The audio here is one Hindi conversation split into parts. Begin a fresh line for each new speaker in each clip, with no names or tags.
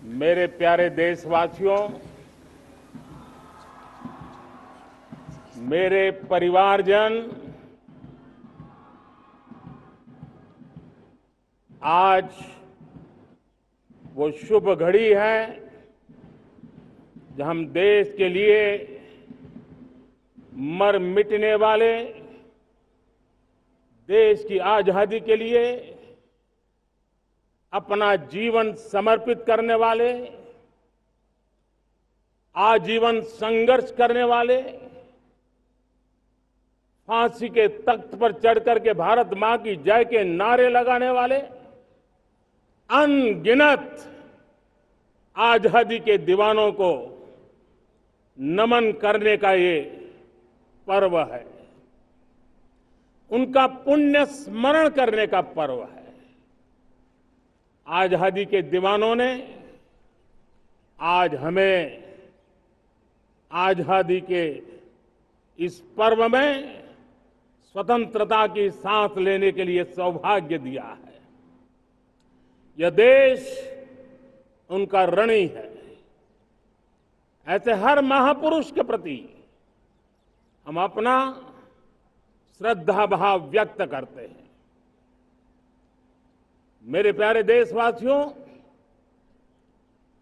मेरे प्यारे देशवासियों, मेरे परिवारजन, आज वो शुभ घड़ी है जब हम देश के लिए मर मिटने वाले, देश की आजादी के लिए अपना जीवन समर्पित करने वाले, आजीवन संघर्ष करने वाले, फांसी के तख्त पर चढ़कर के भारत मां की जय के नारे लगाने वाले अनगिनत आजादी के दीवानों को नमन करने का ये पर्व है। उनका पुण्य स्मरण करने का पर्व है। आजादी के दीवानों ने आज हमें आजादी के इस पर्व में स्वतंत्रता की सांस लेने के लिए सौभाग्य दिया है। यह देश उनका ऋणी है। ऐसे हर महापुरुष के प्रति हम अपना श्रद्धा भाव व्यक्त करते हैं। मेरे प्यारे देशवासियों,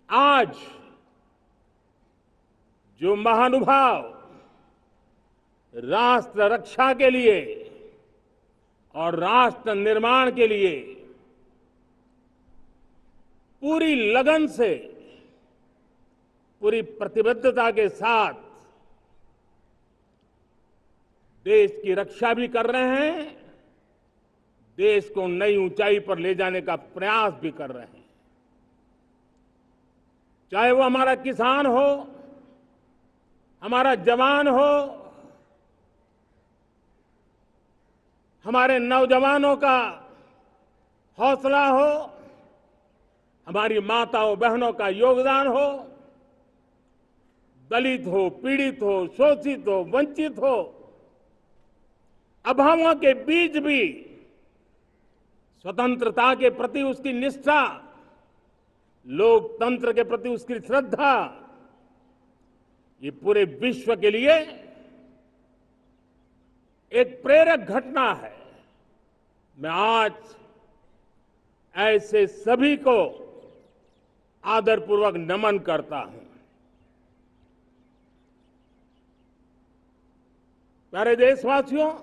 आज जो महानुभाव राष्ट्र रक्षा के लिए और राष्ट्र निर्माण के लिए पूरी लगन से, पूरी प्रतिबद्धता के साथ देश की रक्षा भी कर रहे हैं, देश को नई ऊंचाई पर ले जाने का प्रयास भी कर रहे हैं। चाहे वो हमारा किसान हो, हमारा जवान हो, हमारे नौजवानों का हौसला हो, हमारी माताओं बहनों का योगदान हो, दलित हो, पीड़ित हो, शोषित हो, वंचित हो, अभावों के बीच भी स्वतंत्रता के प्रति उसकी निष्ठा, लोकतंत्र के प्रति उसकी श्रद्धा, ये पूरे विश्व के लिए एक प्रेरक घटना है। मैं आज ऐसे सभी को आदरपूर्वक नमन करता हूं। प्यारे देशवासियों,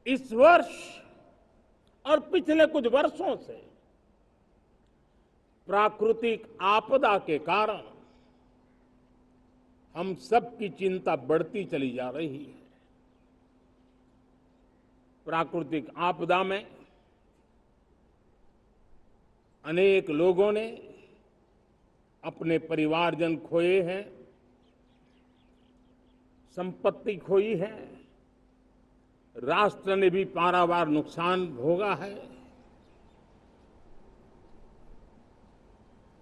इस वर्ष और पिछले कुछ वर्षों से प्राकृतिक आपदा के कारण हम सबकी चिंता बढ़ती चली जा रही है। प्राकृतिक आपदा में अनेक लोगों ने अपने परिवारजन खोए हैं, संपत्ति खोई है, राष्ट्र ने भी पारावार नुकसान भोगा है।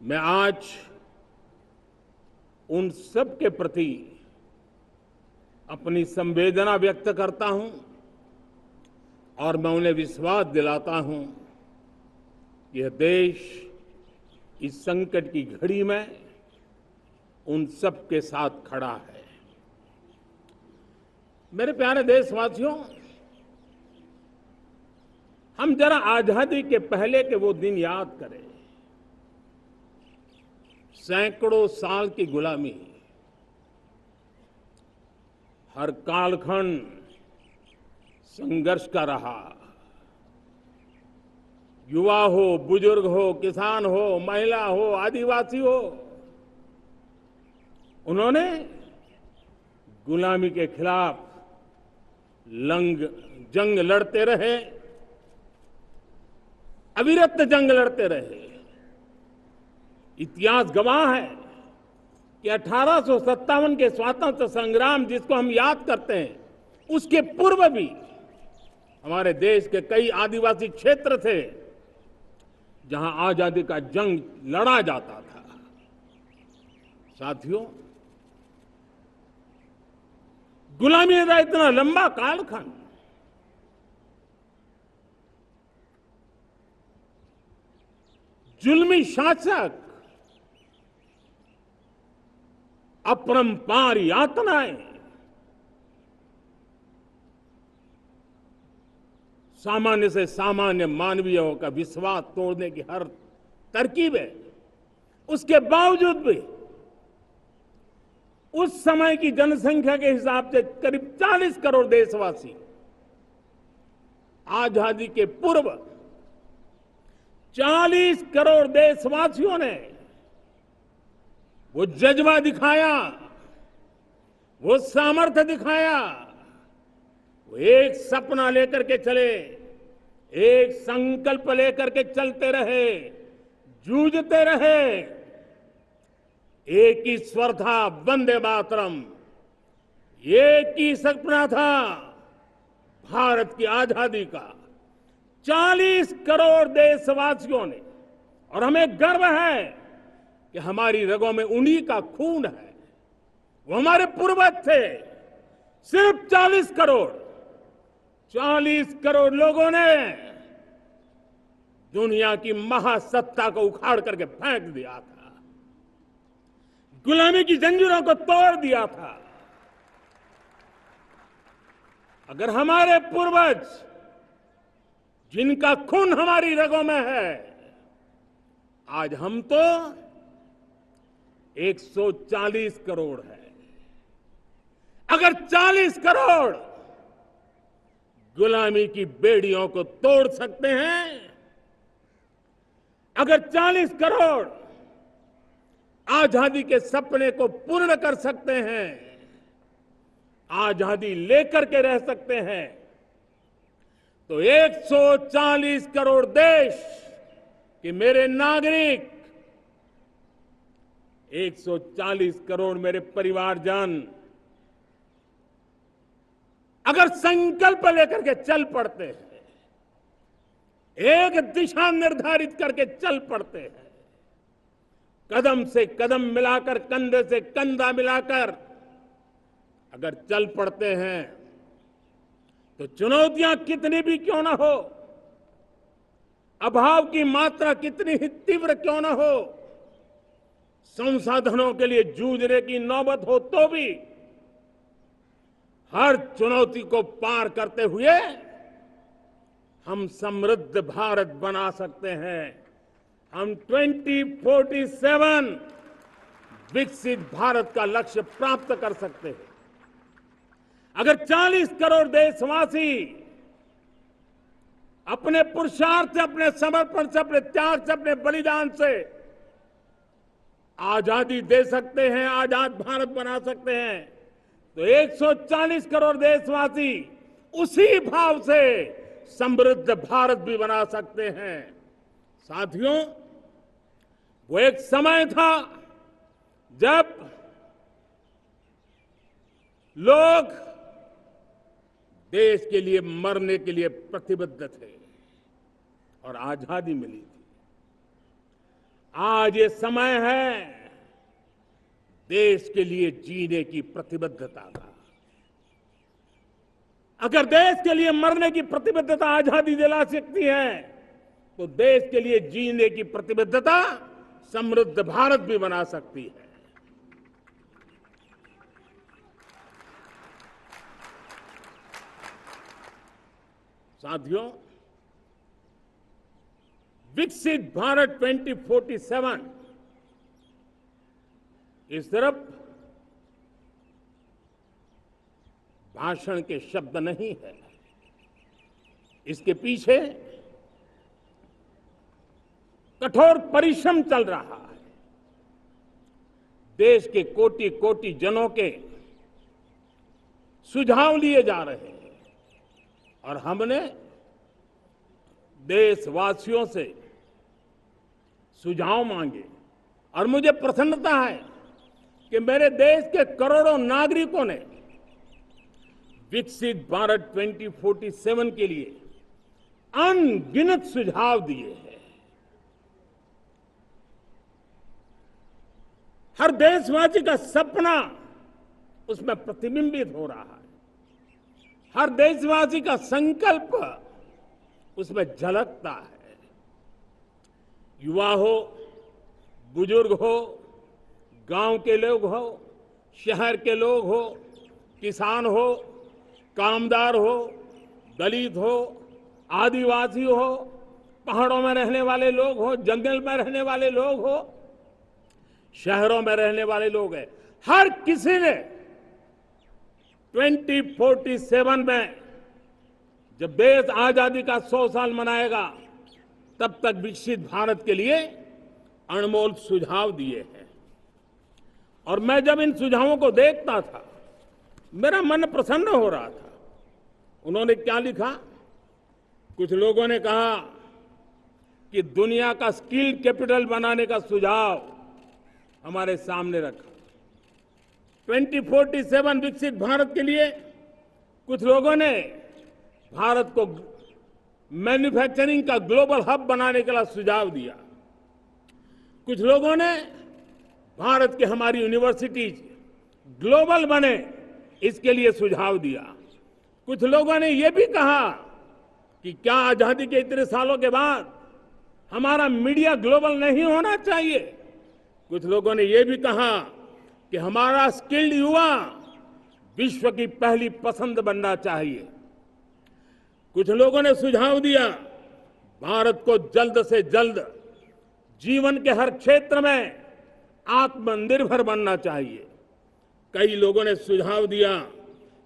मैं आज उन सब के प्रति अपनी संवेदना व्यक्त करता हूं और मैं उन्हें विश्वास दिलाता हूं कि यह देश इस संकट की घड़ी में उन सब के साथ खड़ा है। मेरे प्यारे देशवासियों, हम जरा आजादी के पहले के वो दिन याद करें। सैकड़ों साल की गुलामी, हर कालखंड संघर्ष का रहा। युवा हो, बुजुर्ग हो, किसान हो, महिला हो, आदिवासी हो, उन्होंने गुलामी के खिलाफ जंग लड़ते रहे, अविरत जंग लड़ते रहे। इतिहास गवाह है कि 1857 के स्वातंत्र संग्राम जिसको हम याद करते हैं, उसके पूर्व भी हमारे देश के कई आदिवासी क्षेत्र थे जहां आजादी का जंग लड़ा जाता था। साथियों, गुलामी का इतना लंबा कालखंड जुल्मी शासक अपरंपार यातनाएं, सामान्य से सामान्य मानवीयों का विश्वास तोड़ने की हर तरकीब है, उसके बावजूद भी उस समय की जनसंख्या के हिसाब से करीब 40 करोड़ देशवासी आजादी के पूर्व 40 करोड़ देशवासियों ने वो जज्बा दिखाया, वो सामर्थ्य दिखाया, वो एक सपना लेकर के चले, एक संकल्प लेकर के चलते रहे, जूझते रहे। एक ही स्वर था, वंदे मातरम। एक ही सपना था, भारत की आजादी का। 40 करोड़ देशवासियों ने, और हमें गर्व है कि हमारी रगों में उन्हीं का खून है, वो हमारे पूर्वज थे। सिर्फ 40 करोड़ लोगों ने दुनिया की महासत्ता को उखाड़ करके फेंक दिया था, गुलामी की जंजीरों को तोड़ दिया था। अगर हमारे पूर्वज, जिनका खून हमारी रगों में है, आज हम तो 140 करोड़ है। अगर 40 करोड़ गुलामी की बेड़ियों को तोड़ सकते हैं, अगर 40 करोड़ आजादी के सपने को पूर्ण कर सकते हैं, आजादी लेकर के रह सकते हैं, तो 140 करोड़ देश के मेरे नागरिक, 140 करोड़ मेरे परिवारजन अगर संकल्प लेकर के चल पड़ते हैं, एक दिशा निर्धारित करके चल पड़ते हैं, कदम से कदम मिलाकर, कंधे से कंधा मिलाकर अगर चल पड़ते हैं, तो चुनौतियां कितनी भी क्यों ना हो, अभाव की मात्रा कितनी ही तीव्र क्यों ना हो, संसाधनों के लिए जूझने की नौबत हो, तो भी हर चुनौती को पार करते हुए हम समृद्ध भारत बना सकते हैं। हम 2047 विकसित भारत का लक्ष्य प्राप्त कर सकते हैं। अगर 40 करोड़ देशवासी अपने पुरुषार्थ से, अपने समर्पण से, अपने त्याग से, अपने बलिदान से आजादी दे सकते हैं, आजाद भारत बना सकते हैं, तो 140 करोड़ देशवासी उसी भाव से समृद्ध भारत भी बना सकते हैं। साथियों, वो एक समय था जब लोग देश के लिए मरने के लिए प्रतिबद्ध थे और आजादी मिली थी। आज ये समय है देश के लिए जीने की प्रतिबद्धता का। अगर देश के लिए मरने की प्रतिबद्धता आजादी दिला सकती है, तो देश के लिए जीने की प्रतिबद्धता समृद्ध भारत भी बना सकती है। साथियों, विकसित भारत 2047 इस तरफ भाषण के शब्द नहीं है, इसके पीछे कठोर परिश्रम चल रहा है। देश के कोटि कोटि जनों के सुझाव लिए जा रहे हैं और हमने देशवासियों से सुझाव मांगे। और मुझे प्रसन्नता है कि मेरे देश के करोड़ों नागरिकों ने विकसित भारत 2047 के लिए अनगिनत सुझाव दिए हैं। हर देशवासी का सपना उसमें प्रतिबिंबित हो रहा है, हर देशवासी का संकल्प उसमें झलकता है। युवा हो, बुजुर्ग हो, गांव के लोग हो, शहर के लोग हो, किसान हो, कामदार हो, दलित हो, आदिवासी हो, पहाड़ों में रहने वाले लोग हो, जंगल में रहने वाले लोग हो, शहरों में रहने वाले लोग हैं, हर किसी ने 2047 में जब देश आजादी का 100 साल मनाएगा तब तक विकसित भारत के लिए अनमोल सुझाव दिए हैं। और मैं जब इन सुझावों को देखता था मेरा मन प्रसन्न हो रहा था। उन्होंने क्या लिखा? कुछ लोगों ने कहा कि दुनिया का स्किल कैपिटल बनाने का सुझाव हमारे सामने रखा। 2047 विकसित भारत के लिए कुछ लोगों ने भारत को मैन्युफैक्चरिंग का ग्लोबल हब बनाने के लिए सुझाव दिया। कुछ लोगों ने भारत की हमारी यूनिवर्सिटीज ग्लोबल बने इसके लिए सुझाव दिया। कुछ लोगों ने यह भी कहा कि क्या आजादी के इतने सालों के बाद हमारा मीडिया ग्लोबल नहीं होना चाहिए। कुछ लोगों ने यह भी कहा कि हमारा स्किल्ड युवा विश्व की पहली पसंद बनना चाहिए। कुछ लोगों ने सुझाव दिया भारत को जल्द से जल्द जीवन के हर क्षेत्र में आत्मनिर्भर बनना चाहिए। कई लोगों ने सुझाव दिया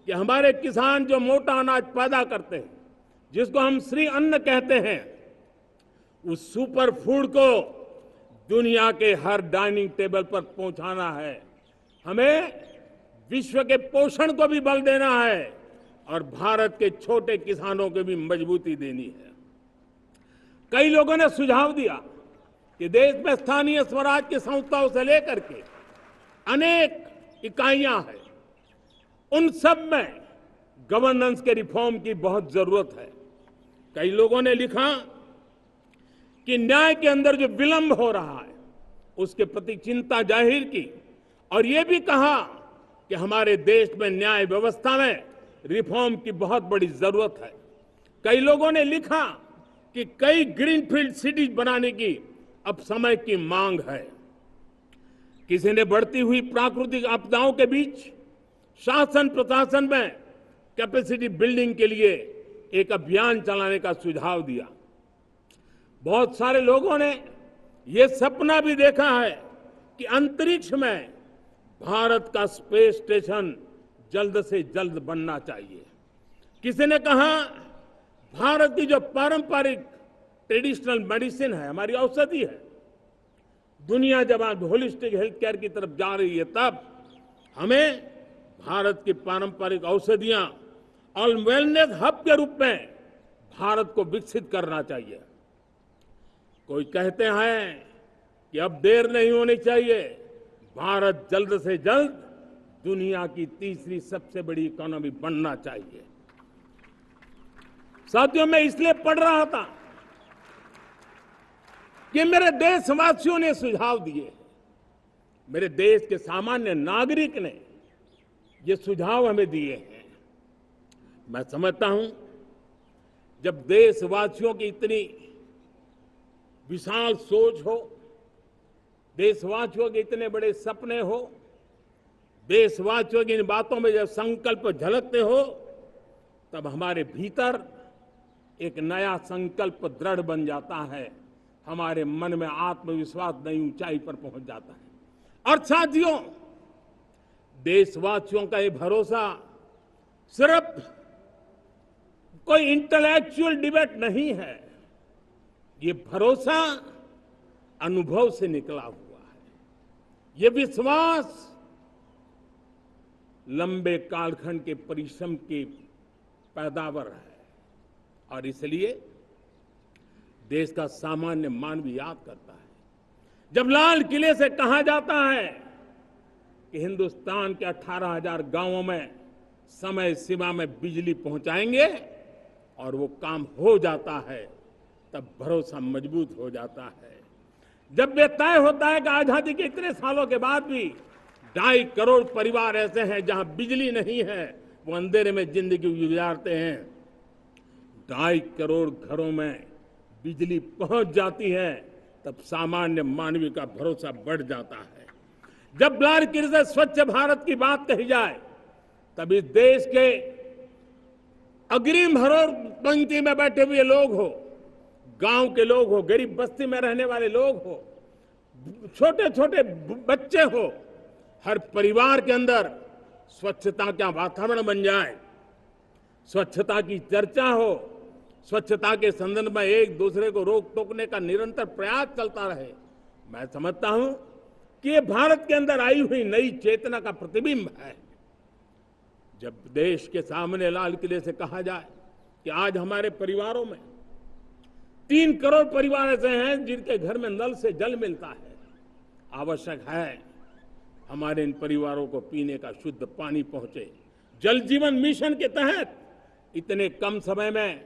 कि हमारे किसान जो मोटा अनाज पैदा करते हैं, जिसको हम श्री अन्न कहते हैं, उस सुपर फूड को दुनिया के हर डाइनिंग टेबल पर पहुंचाना है। हमें विश्व के पोषण को भी बल देना है और भारत के छोटे किसानों को भी मजबूती देनी है। कई लोगों ने सुझाव दिया कि देश में स्थानीय स्वराज की संस्थाओं से लेकर के अनेक इकाइयां हैं, उन सब में गवर्नेंस के रिफॉर्म की बहुत जरूरत है। कई लोगों ने लिखा कि न्याय के अंदर जो विलंब हो रहा है उसके प्रति चिंता जाहिर की और ये भी कहा कि हमारे देश में न्याय व्यवस्था में रिफॉर्म की बहुत बड़ी जरूरत है। कई लोगों ने लिखा कि कई ग्रीनफील्ड सिटीज बनाने की अब समय की मांग है। किसी ने बढ़ती हुई प्राकृतिक आपदाओं के बीच शासन प्रशासन में कैपेसिटी बिल्डिंग के लिए एक अभियान चलाने का सुझाव दिया। बहुत सारे लोगों ने यह सपना भी देखा है कि अंतरिक्ष में भारत का स्पेस स्टेशन जल्द से जल्द बनना चाहिए। किसी ने कहा भारत की जो पारंपरिक ट्रेडिशनल मेडिसिन है, हमारी औषधि है, दुनिया जब आज होलिस्टिक हेल्थ केयर की तरफ जा रही है तब हमें भारत की पारंपरिक औषधियां और वेलनेस हब के रूप में भारत को विकसित करना चाहिए। कोई कहते हैं कि अब देर नहीं होनी चाहिए, भारत जल्द से जल्द दुनिया की तीसरी सबसे बड़ी इकोनॉमी बनना चाहिए। साथियों, मैं इसलिए पढ़ रहा था कि मेरे देशवासियों ने सुझाव दिए, मेरे देश के सामान्य नागरिक ने ये सुझाव हमें दिए हैं। मैं समझता हूं जब देशवासियों की इतनी विशाल सोच हो, देशवासियों के इतने बड़े सपने हो, देशवासियों की इन बातों में जब संकल्प झलकते हो तब हमारे भीतर एक नया संकल्प दृढ़ बन जाता है, हमारे मन में आत्मविश्वास नई ऊंचाई पर पहुंच जाता है। और साथियों, देशवासियों का ये भरोसा सिर्फ कोई इंटेलेक्चुअल डिबेट नहीं है, ये भरोसा अनुभव से निकला हुआ है। ये विश्वास लंबे कालखंड के परिश्रम की पैदावार है और इसलिए देश का सामान्य मानव याद करता है जब लाल किले से कहा जाता है कि हिंदुस्तान के 18,000 गांवों में समय सीमा में बिजली पहुंचाएंगे और वो काम हो जाता है, तब भरोसा मजबूत हो जाता है। जब ये तय होता है कि आजादी के इतने सालों के बाद भी 2.5 करोड़ परिवार ऐसे हैं जहां बिजली नहीं है, वो अंधेरे में जिंदगी गुजारते हैं, 2.5 करोड़ घरों में बिजली पहुंच जाती है, तब सामान्य मानवीय का भरोसा बढ़ जाता है। जब लालकिले से स्वच्छ भारत की बात कही जाए, तब इस देश के अग्रिम हरोर पंक्ति में बैठे हुए लोग हो, गांव के लोग हो, गरीब बस्ती में रहने वाले लोग हो, छोटे छोटे बच्चे हो, हर परिवार के अंदर स्वच्छता का वातावरण बन जाए, स्वच्छता की चर्चा हो, स्वच्छता के संदर्भ में एक दूसरे को रोक टोकने का निरंतर प्रयास चलता रहे। मैं समझता हूं कि ये भारत के अंदर आई हुई नई चेतना का प्रतिबिंब है। जब देश के सामने लाल किले से कहा जाए कि आज हमारे परिवारों में 3 करोड़ परिवार ऐसे हैं जिनके घर में नल से जल मिलता है, आवश्यक है हमारे इन परिवारों को पीने का शुद्ध पानी पहुंचे। जल जीवन मिशन के तहत इतने कम समय में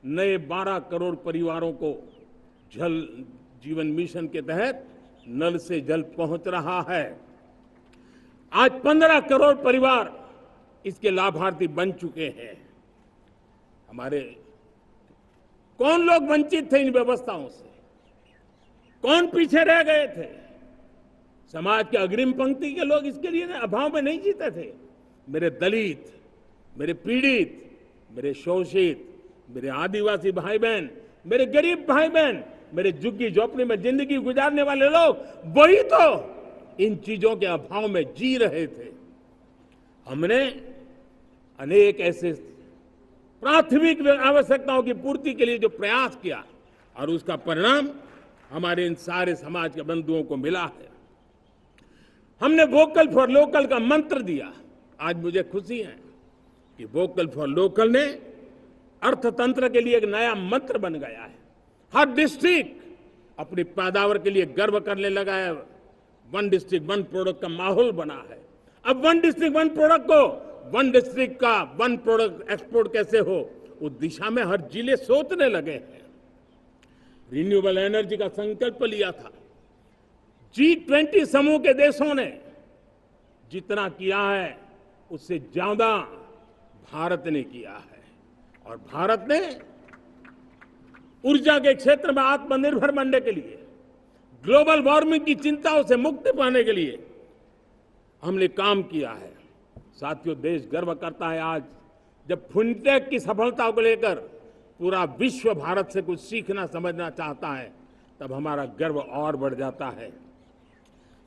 नए 12 करोड़ परिवारों को जल जीवन मिशन के तहत नल से जल पहुंच रहा है। आज 15 करोड़ परिवार इसके लाभार्थी बन चुके हैं। हमारे कौन लोग वंचित थे इन व्यवस्थाओं से, कौन पीछे रह गए थे? समाज के अग्रिम पंक्ति के लोग इसके लिए अभाव में नहीं जीते थे। मेरे दलित, मेरे पीड़ित, मेरे शोषित, मेरे आदिवासी भाई बहन, मेरे गरीब भाई बहन, मेरे झुग्गी झोपड़ी में जिंदगी गुजारने वाले लोग, वही तो इन चीजों के अभाव में जी रहे थे। हमने अनेक ऐसे प्राथमिक आवश्यकताओं की पूर्ति के लिए जो प्रयास किया और उसका परिणाम हमारे इन सारे समाज के बंधुओं को मिला है। हमने वोकल फॉर लोकल का मंत्र दिया। आज मुझे खुशी है कि वोकल फॉर लोकल ने अर्थतंत्र के लिए एक नया मंत्र बन गया है। हर डिस्ट्रिक्ट अपनी पैदावार के लिए गर्व करने लगा है। 1 डिस्ट्रिक्ट 1 प्रोडक्ट का माहौल बना है। अब 1 डिस्ट्रिक्ट 1 प्रोडक्ट को 1 डिस्ट्रिक्ट का 1 प्रोडक्ट एक्सपोर्ट कैसे हो, उस दिशा में हर जिले सोचने लगे हैं। रिन्यूएबल एनर्जी का संकल्प लिया था। G20 समूह के देशों ने जितना किया है उससे ज्यादा भारत ने किया है, और भारत ने ऊर्जा के क्षेत्र में आत्मनिर्भर बनने के लिए, ग्लोबल वार्मिंग की चिंताओं से मुक्ति पाने के लिए हमने काम किया है। साथियों, देश गर्व करता है आज जब फिनटेक की सफलता को लेकर पूरा विश्व भारत से कुछ सीखना समझना चाहता है, तब हमारा गर्व और बढ़ जाता है।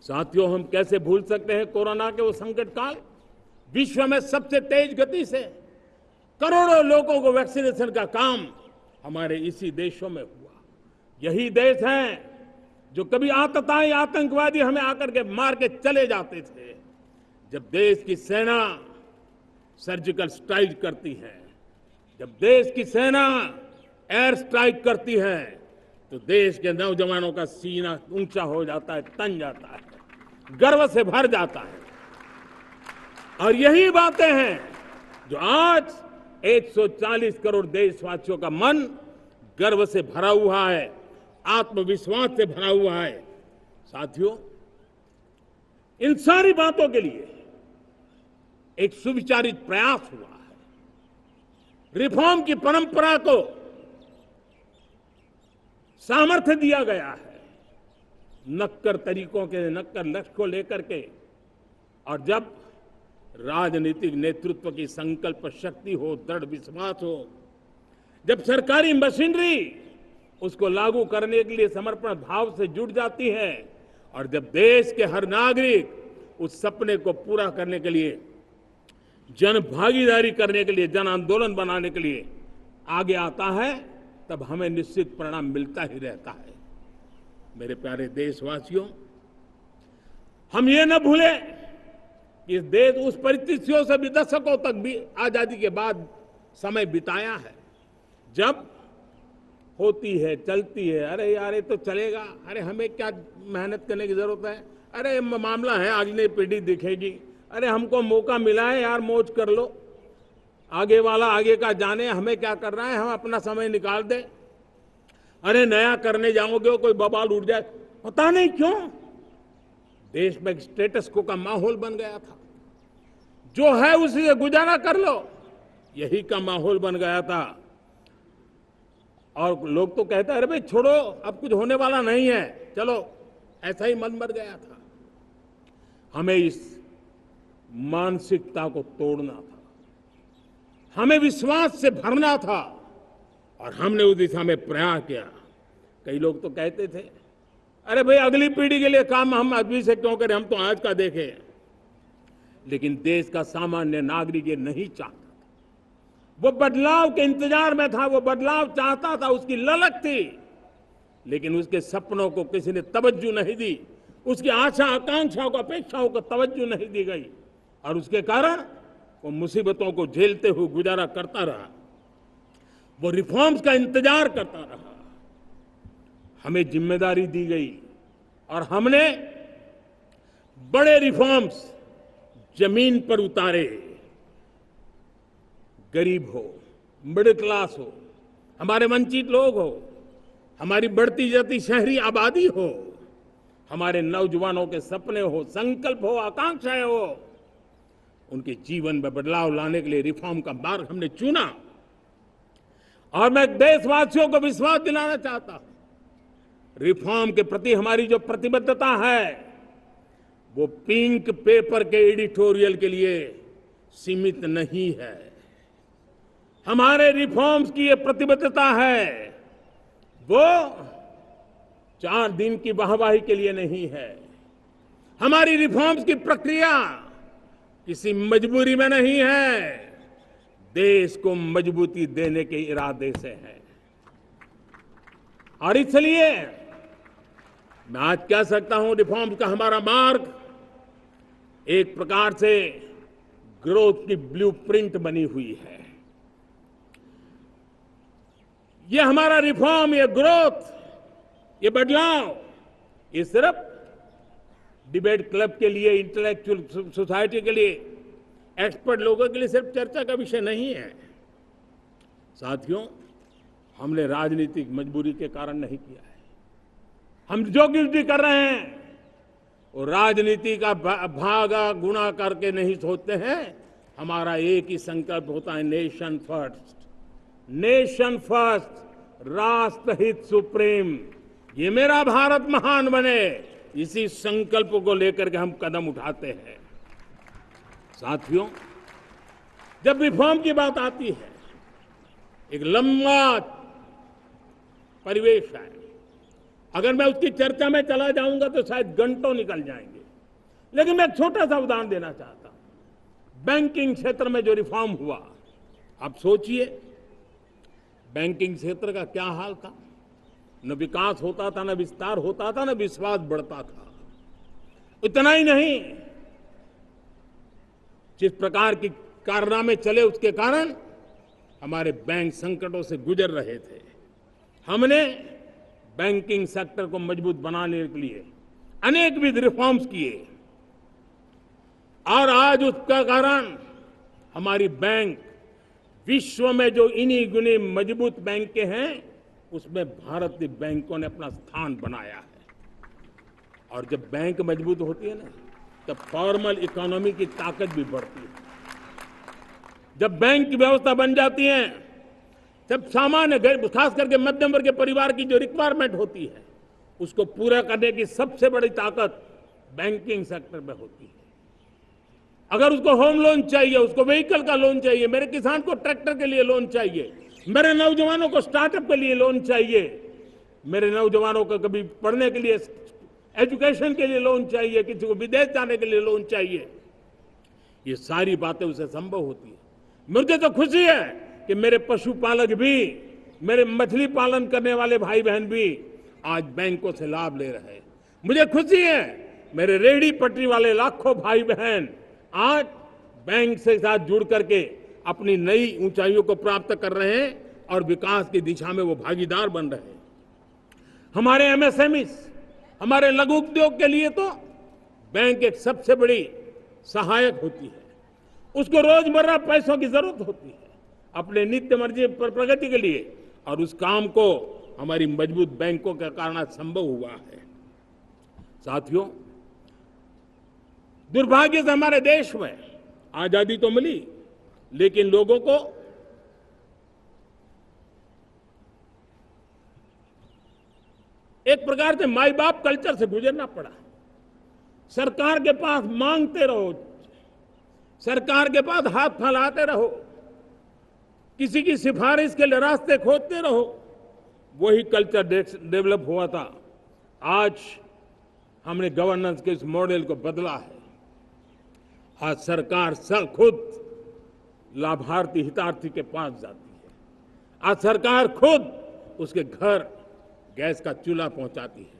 साथियों, हम कैसे भूल सकते हैं कोरोना के वो संकट काल। विश्व में सबसे तेज गति से करोड़ों लोगों को वैक्सीनेशन का काम हमारे इसी देशों में हुआ। यही देश हैं जो कभी आतताई आतंकवादी हमें आकर के मार के चले जाते थे। जब देश की सेना सर्जिकल स्ट्राइक करती है, जब देश की सेना एयर स्ट्राइक करती है, तो देश के नौजवानों का सीना ऊंचा हो जाता है, तन जाता है, गर्व से भर जाता है। और यही बातें हैं जो आज 140 करोड़ देशवासियों का मन गर्व से भरा हुआ है, आत्मविश्वास से भरा हुआ है। साथियों, इन सारी बातों के लिए एक सुविचारित प्रयास हुआ है। रिफॉर्म की परंपरा को सामर्थ्य दिया गया है, नक्कर तरीकों के, नक्कर लक्ष्य को लेकर के। और जब राजनीतिक नेतृत्व की संकल्प शक्ति हो, दृढ़ विश्वास हो, जब सरकारी मशीनरी उसको लागू करने के लिए समर्पण भाव से जुट जाती है, और जब देश के हर नागरिक उस सपने को पूरा करने के लिए, जन भागीदारी करने के लिए, जन आंदोलन बनाने के लिए आगे आता है, तब हमें निश्चित परिणाम मिलता ही रहता है। मेरे प्यारे देशवासियों, हम ये न भूलें कि इस देश उस परिस्थितियों से भी दशकों तक भी आजादी के बाद समय बिताया है, जब होती है, चलती है, अरे यार ये तो चलेगा, अरे हमें क्या मेहनत करने की जरूरत है, अरे मामला है अगली पीढ़ी दिखेगी, अरे हमको मौका मिला है यार, मौज कर लो, आगे वाला आगे का जाने, हमें क्या करना है, हम अपना समय निकाल दें। अरे नया करने जाओगे कोई बवाल उठ जाए, पता नहीं क्यों देश में स्टेटस को का माहौल बन गया था। जो है उसी से गुजारा कर लो, यही का माहौल बन गया था। और लोग तो कहते हैं अरे भाई छोड़ो, अब कुछ होने वाला नहीं है, चलो, ऐसा ही मन भर गया था। हमें इस मानसिकता को तोड़ना था, हमें विश्वास से भरना था, और हमने उस दिशा में प्रयास किया। कई लोग तो कहते थे अरे भाई अगली पीढ़ी के लिए काम हम अभी से क्यों करें, हम तो आज का देखें। लेकिन देश का सामान्य नागरिक ये नहीं चाहता, वो बदलाव के इंतजार में था, वो बदलाव चाहता था, उसकी ललक थी, लेकिन उसके सपनों को किसी ने तवज्जो नहीं दी, उसकी आशा आकांक्षाओं को अपेक्षाओं को तवज्जो नहीं दी गई, और उसके कारण वो मुसीबतों को झेलते हुए गुजारा करता रहा, वो रिफॉर्म्स का इंतजार करता रहा। हमें जिम्मेदारी दी गई और हमने बड़े रिफॉर्म्स जमीन पर उतारे। गरीब हो, मिडिल क्लास हो, हमारे वंचित लोग हो, हमारी बढ़ती जाती शहरी आबादी हो, हमारे नौजवानों के सपने हो, संकल्प हो, आकांक्षाएं हो, उनके जीवन में बदलाव लाने के लिए रिफॉर्म का मार्ग हमने चुना। और मैं देशवासियों को विश्वास दिलाना चाहता हूं, रिफॉर्म के प्रति हमारी जो प्रतिबद्धता है वो पिंक पेपर के एडिटोरियल के लिए सीमित नहीं है। हमारे रिफॉर्म्स की ये प्रतिबद्धता है वो 4 दिन की वाहवाही के लिए नहीं है। हमारी रिफॉर्म्स की प्रक्रिया किसी मजबूरी में नहीं है, देश को मजबूती देने के इरादे से है। और इसलिए मैं आज कह सकता हूं रिफॉर्म्स का हमारा मार्ग एक प्रकार से ग्रोथ की ब्लूप्रिंट बनी हुई है। ये हमारा रिफॉर्म, ये ग्रोथ, ये बदलाव, ये सिर्फ डिबेट क्लब के लिए, इंटेलेक्चुअल सोसाइटी के लिए, एक्सपर्ट लोगों के लिए सिर्फ चर्चा का विषय नहीं है। साथियों, हमने राजनीतिक मजबूरी के कारण नहीं किया है। हम जो कुछ भी कर रहे हैं वो राजनीति का भागा गुणा करके नहीं सोचते हैं। हमारा एक ही संकल्प होता है, नेशन फर्स्ट, नेशन फर्स्ट, राष्ट्रहित सुप्रीम, ये मेरा भारत महान बने, इसी संकल्प को लेकर के हम कदम उठाते हैं। साथियों, जब रिफॉर्म की बात आती है, एक लंबा परिवेश है। अगर मैं उसकी चर्चा में चला जाऊंगा तो शायद घंटों निकल जाएंगे, लेकिन मैं एक छोटा सा उदाहरण देना चाहता हूं। बैंकिंग क्षेत्र में जो रिफॉर्म हुआ, आप सोचिए बैंकिंग क्षेत्र का क्या हाल था। न विकास होता था, न विस्तार होता था, न विश्वास बढ़ता था। इतना ही नहीं, जिस प्रकार की कारनामे चले उसके कारण हमारे बैंक संकटों से गुजर रहे थे। हमने बैंकिंग सेक्टर को मजबूत बनाने के लिए अनेक विध रिफॉर्म्स किए, और आज उसका कारण हमारी बैंक विश्व में जो इन्हीं गुनी मजबूत बैंक के हैं उसमें भारतीय बैंकों ने अपना स्थान बनाया है। और जब बैंक मजबूत होती है ना, तब फॉर्मल इकोनॉमी की ताकत भी बढ़ती है। जब बैंक की व्यवस्था बन जाती है, जब सामान्य खास करके मध्यम वर्ग के परिवार की जो रिक्वायरमेंट होती है उसको पूरा करने की सबसे बड़ी ताकत बैंकिंग सेक्टर में होती है। अगर उसको होम लोन चाहिए, उसको व्हीकल का लोन चाहिए, मेरे किसान को ट्रैक्टर के लिए लोन चाहिए, मेरे नौजवानों को स्टार्टअप के लिए लोन चाहिए, मेरे नौजवानों को कभी पढ़ने के लिए, एजुकेशन के लिए लोन चाहिए, किसी को विदेश जाने के लिए लोन चाहिए, ये सारी बातें उसे संभव होती है। मुझे तो खुशी है कि मेरे पशुपालक भी, मेरे मछली पालन करने वाले भाई बहन भी आज बैंकों से लाभ ले रहे हैं। मुझे खुशी है मेरे रेहड़ी पटरी वाले लाखों भाई बहन आज बैंक से साथ जुड़ करके अपनी नई ऊंचाइयों को प्राप्त कर रहे हैं और विकास की दिशा में वो भागीदार बन रहे हैं। हमारे एमएसएमईज, हमारे लघु उद्योग के लिए तो बैंक एक सबसे बड़ी सहायक होती है। उसको रोजमर्रा पैसों की जरूरत होती है अपने नित्य मर्जी पर प्रगति के लिए, और उस काम को हमारी मजबूत बैंकों के कारण संभव हुआ है। साथियों, दुर्भाग्य से हमारे देश में आजादी तो मिली, लेकिन लोगों को एक प्रकार से माई बाप कल्चर से गुजरना पड़ा। सरकार के पास मांगते रहो, सरकार के पास हाथ फैलाते रहो, किसी की सिफारिश के लिए रास्ते खोजते रहो, वही कल्चर डेवलप हुआ था। आज हमने गवर्नेंस के इस मॉडल को बदला है। आज सरकार खुद लाभार्थी हितार्थी के पास जाती है। आज सरकार खुद उसके घर गैस का चूल्हा पहुंचाती है।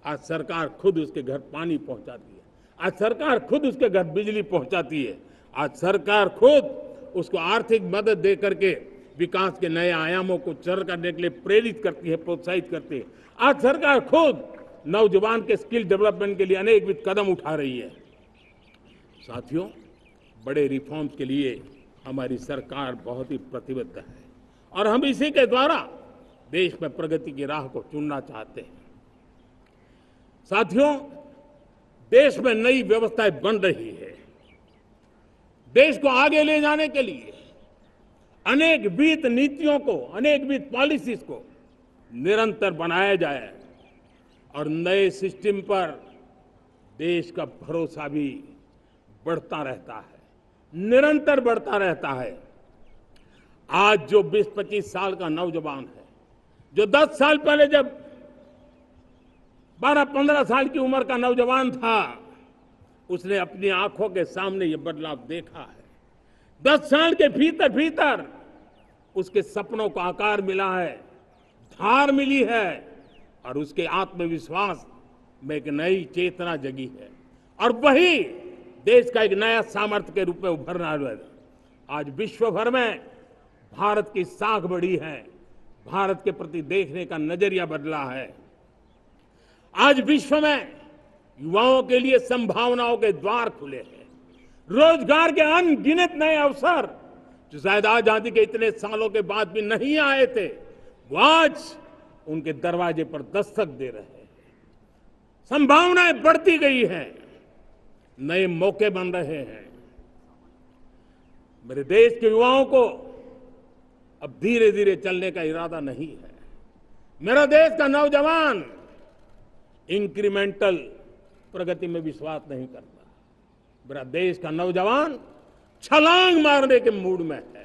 आज सरकार खुद उसके घर पानी पहुंचाती है। आज सरकार खुद उसके घर बिजली पहुंचाती है। आज सरकार खुद उसको आर्थिक मदद दे करके विकास के नए आयामों को सर करने के लिए प्रेरित करती है, प्रोत्साहित करती है। आज सरकार खुद नौजवान के स्किल डेवलपमेंट के लिए अनेकविध कदम उठा रही है। साथियों, बड़े रिफॉर्म्स के लिए हमारी सरकार बहुत ही प्रतिबद्ध है और हम इसी के द्वारा देश में प्रगति की राह को चुनना चाहते हैं। साथियों, देश में नई व्यवस्थाएं बन रही है। देश को आगे ले जाने के लिए अनेक वित्त नीतियों को, अनेक वित्त पॉलिसीज को निरंतर बनाया जाए और नए सिस्टम पर देश का भरोसा भी बढ़ता रहता है, निरंतर बढ़ता रहता है। आज जो 20-25 साल का नौजवान है, जो 10 साल पहले जब 12-15 साल की उम्र का नौजवान था, उसने अपनी आंखों के सामने ये बदलाव देखा है। 10 साल के भीतर भीतर उसके सपनों को आकार मिला है, धार मिली है और उसके आत्मविश्वास में एक नई चेतना जगी है और वही देश का एक नया सामर्थ्य के रूप में उभरना है। आज विश्व भर में भारत की साख बढ़ी है, भारत के प्रति देखने का नजरिया बदला है। आज विश्व में युवाओं के लिए संभावनाओं के द्वार खुले हैं। रोजगार के अनगिनत नए अवसर जो शायद आजादी के इतने सालों के बाद भी नहीं आए थे, वो आज उनके दरवाजे पर दस्तक दे रहे हैं। संभावनाएं बढ़ती गई हैं, नए मौके बन रहे हैं। मेरे देश के युवाओं को अब धीरे धीरे चलने का इरादा नहीं है। मेरा देश का नौजवान इंक्रीमेंटल प्रगति में विश्वास नहीं करता। मेरा देश का नौजवान छलांग मारने के मूड में है।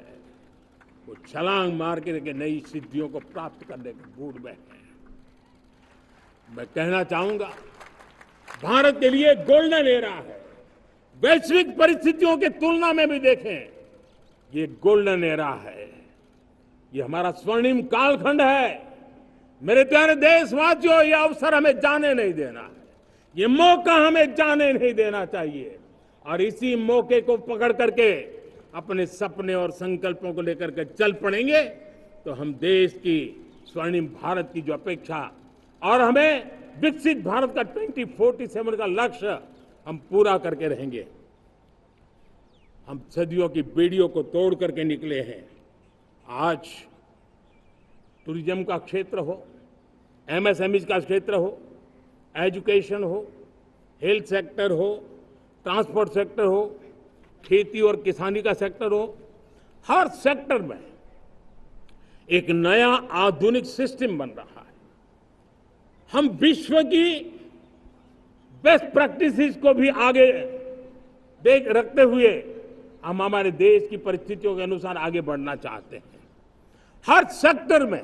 वो छलांग मार के नई सिद्धियों को प्राप्त करने के मूड में है। मैं कहना चाहूंगा, भारत के लिए गोल्डन एरा है। वैश्विक परिस्थितियों की तुलना में भी देखें, ये गोल्डन एरा है। ये हमारा स्वर्णिम कालखंड है। मेरे प्यारे देशवासियों, ये अवसर हमें जाने नहीं देना है। ये मौका हमें जाने नहीं देना चाहिए और इसी मौके को पकड़ करके अपने सपने और संकल्पों को लेकर के चल पड़ेंगे तो हम देश की स्वर्णिम भारत की जो अपेक्षा और हमें विकसित भारत का 2047 का लक्ष्य हम पूरा करके रहेंगे। हम सदियों की बेड़ियों को तोड़ करके निकले हैं। आज टूरिज्म का क्षेत्र हो, एमएसएमई का क्षेत्र हो, एजुकेशन हो, हेल्थ सेक्टर हो, ट्रांसपोर्ट सेक्टर हो, खेती और किसानी का सेक्टर हो, हर सेक्टर में एक नया आधुनिक सिस्टम बन रहा है। हम विश्व की बेस्ट प्रैक्टिसेस को भी आगे देख रखते हुए हम हमारे देश की परिस्थितियों के अनुसार आगे बढ़ना चाहते हैं। हर सेक्टर में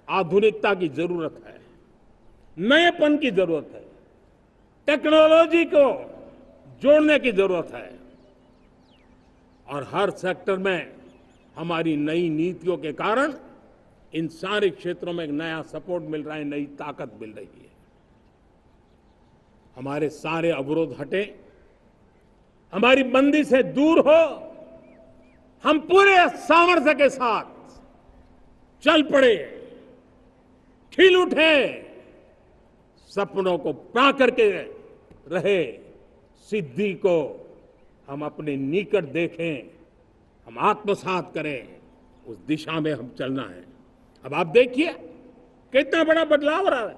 आधुनिकता की जरूरत है, नएपन की जरूरत है, टेक्नोलॉजी को जोड़ने की जरूरत है और हर सेक्टर में हमारी नई नीतियों के कारण इन सारे क्षेत्रों में एक नया सपोर्ट मिल रहा है, नई ताकत मिल रही है। हमारे सारे अवरोध हटे, हमारी बंदिशें दूर हो, हम पूरे सामर्थ्य के साथ चल पड़े, खिल उठे, सपनों को पा करके रहे, सिद्धि को हम अपने निकट देखें, हम आत्मसात करें, उस दिशा में हम चलना है। अब आप देखिए कितना बड़ा बदलाव रहा है।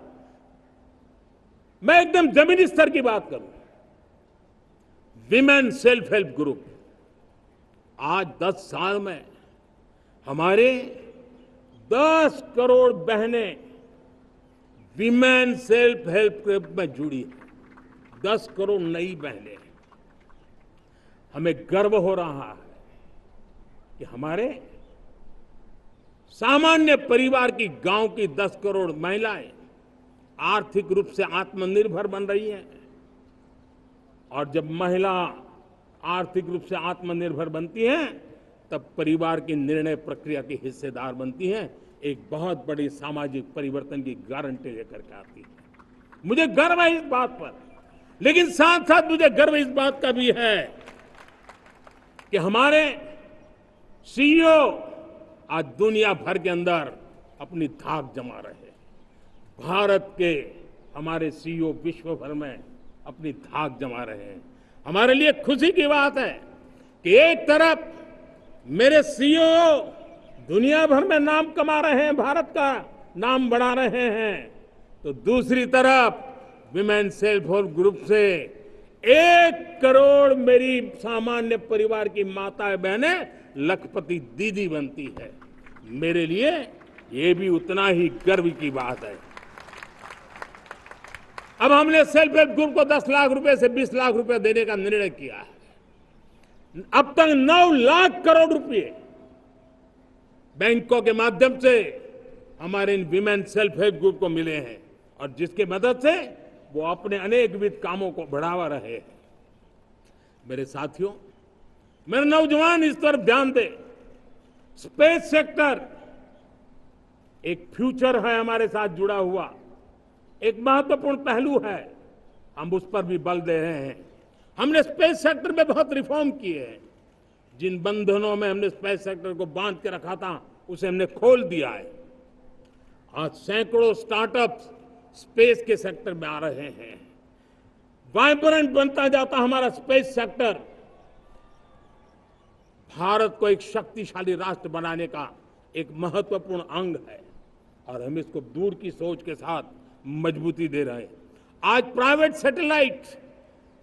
मैं एकदम जमीनी स्तर की बात करूं, विमेन सेल्फ हेल्प ग्रुप आज 10 साल में हमारे 10 करोड़ बहनें विमेन सेल्फ हेल्प ग्रुप में जुड़ी है। 10 करोड़ नई बहनें। हमें गर्व हो रहा है कि हमारे सामान्य परिवार की, गांव की 10 करोड़ महिलाएं आर्थिक रूप से आत्मनिर्भर बन रही हैं। और जब महिला आर्थिक रूप से आत्मनिर्भर बनती हैं, तब परिवार की निर्णय प्रक्रिया की हिस्सेदार बनती हैं, एक बहुत बड़ी सामाजिक परिवर्तन की गारंटी लेकर के आती है। मुझे गर्व है इस बात पर, लेकिन साथ साथ मुझे गर्व इस बात का भी है कि हमारे सीईओ आज दुनिया भर के अंदर अपनी धाक जमा रहे हैं। भारत के हमारे सीईओ विश्व भर में अपनी धाक जमा रहे हैं। हमारे लिए खुशी की बात है कि एक तरफ मेरे सीईओ दुनिया भर में नाम कमा रहे हैं, भारत का नाम बढ़ा रहे हैं, तो दूसरी तरफ विमेन सेल्फ हेल्प ग्रुप से 1 करोड़ मेरी सामान्य परिवार की माताएं बहनें लखपति दीदी बनती है। मेरे लिए ये भी उतना ही गर्व की बात है। अब हमने सेल्फ हेल्प ग्रुप को 10 लाख रुपए से 20 लाख रुपए देने का निर्णय किया है। अब तक 9 लाख करोड़ रुपए बैंकों के माध्यम से हमारे इन विमेन सेल्फ हेल्प ग्रुप को मिले हैं, और जिसकी मदद से वो अपने अनेकविध कामों को बढ़ावा रहे हैं। मेरे साथियों, मेरे नौजवान इस तरफ ध्यान दें। स्पेस सेक्टर एक फ्यूचर है हमारे साथ जुड़ा हुआ, एक महत्वपूर्ण पहलू है। हम उस पर भी बल दे रहे हैं। हमने स्पेस सेक्टर में बहुत रिफॉर्म किए हैं। जिन बंधनों में हमने स्पेस सेक्टर को बांध के रखा था, उसे हमने खोल दिया है। आज सैकड़ों स्टार्टअप्स स्पेस के सेक्टर में आ रहे हैं। वाइब्रेंट बनता जाता हमारा स्पेस सेक्टर भारत को एक शक्तिशाली राष्ट्र बनाने का एक महत्वपूर्ण अंग है, और हम इसको दूर की सोच के साथ मजबूती दे रहे हैं। आज private satellite,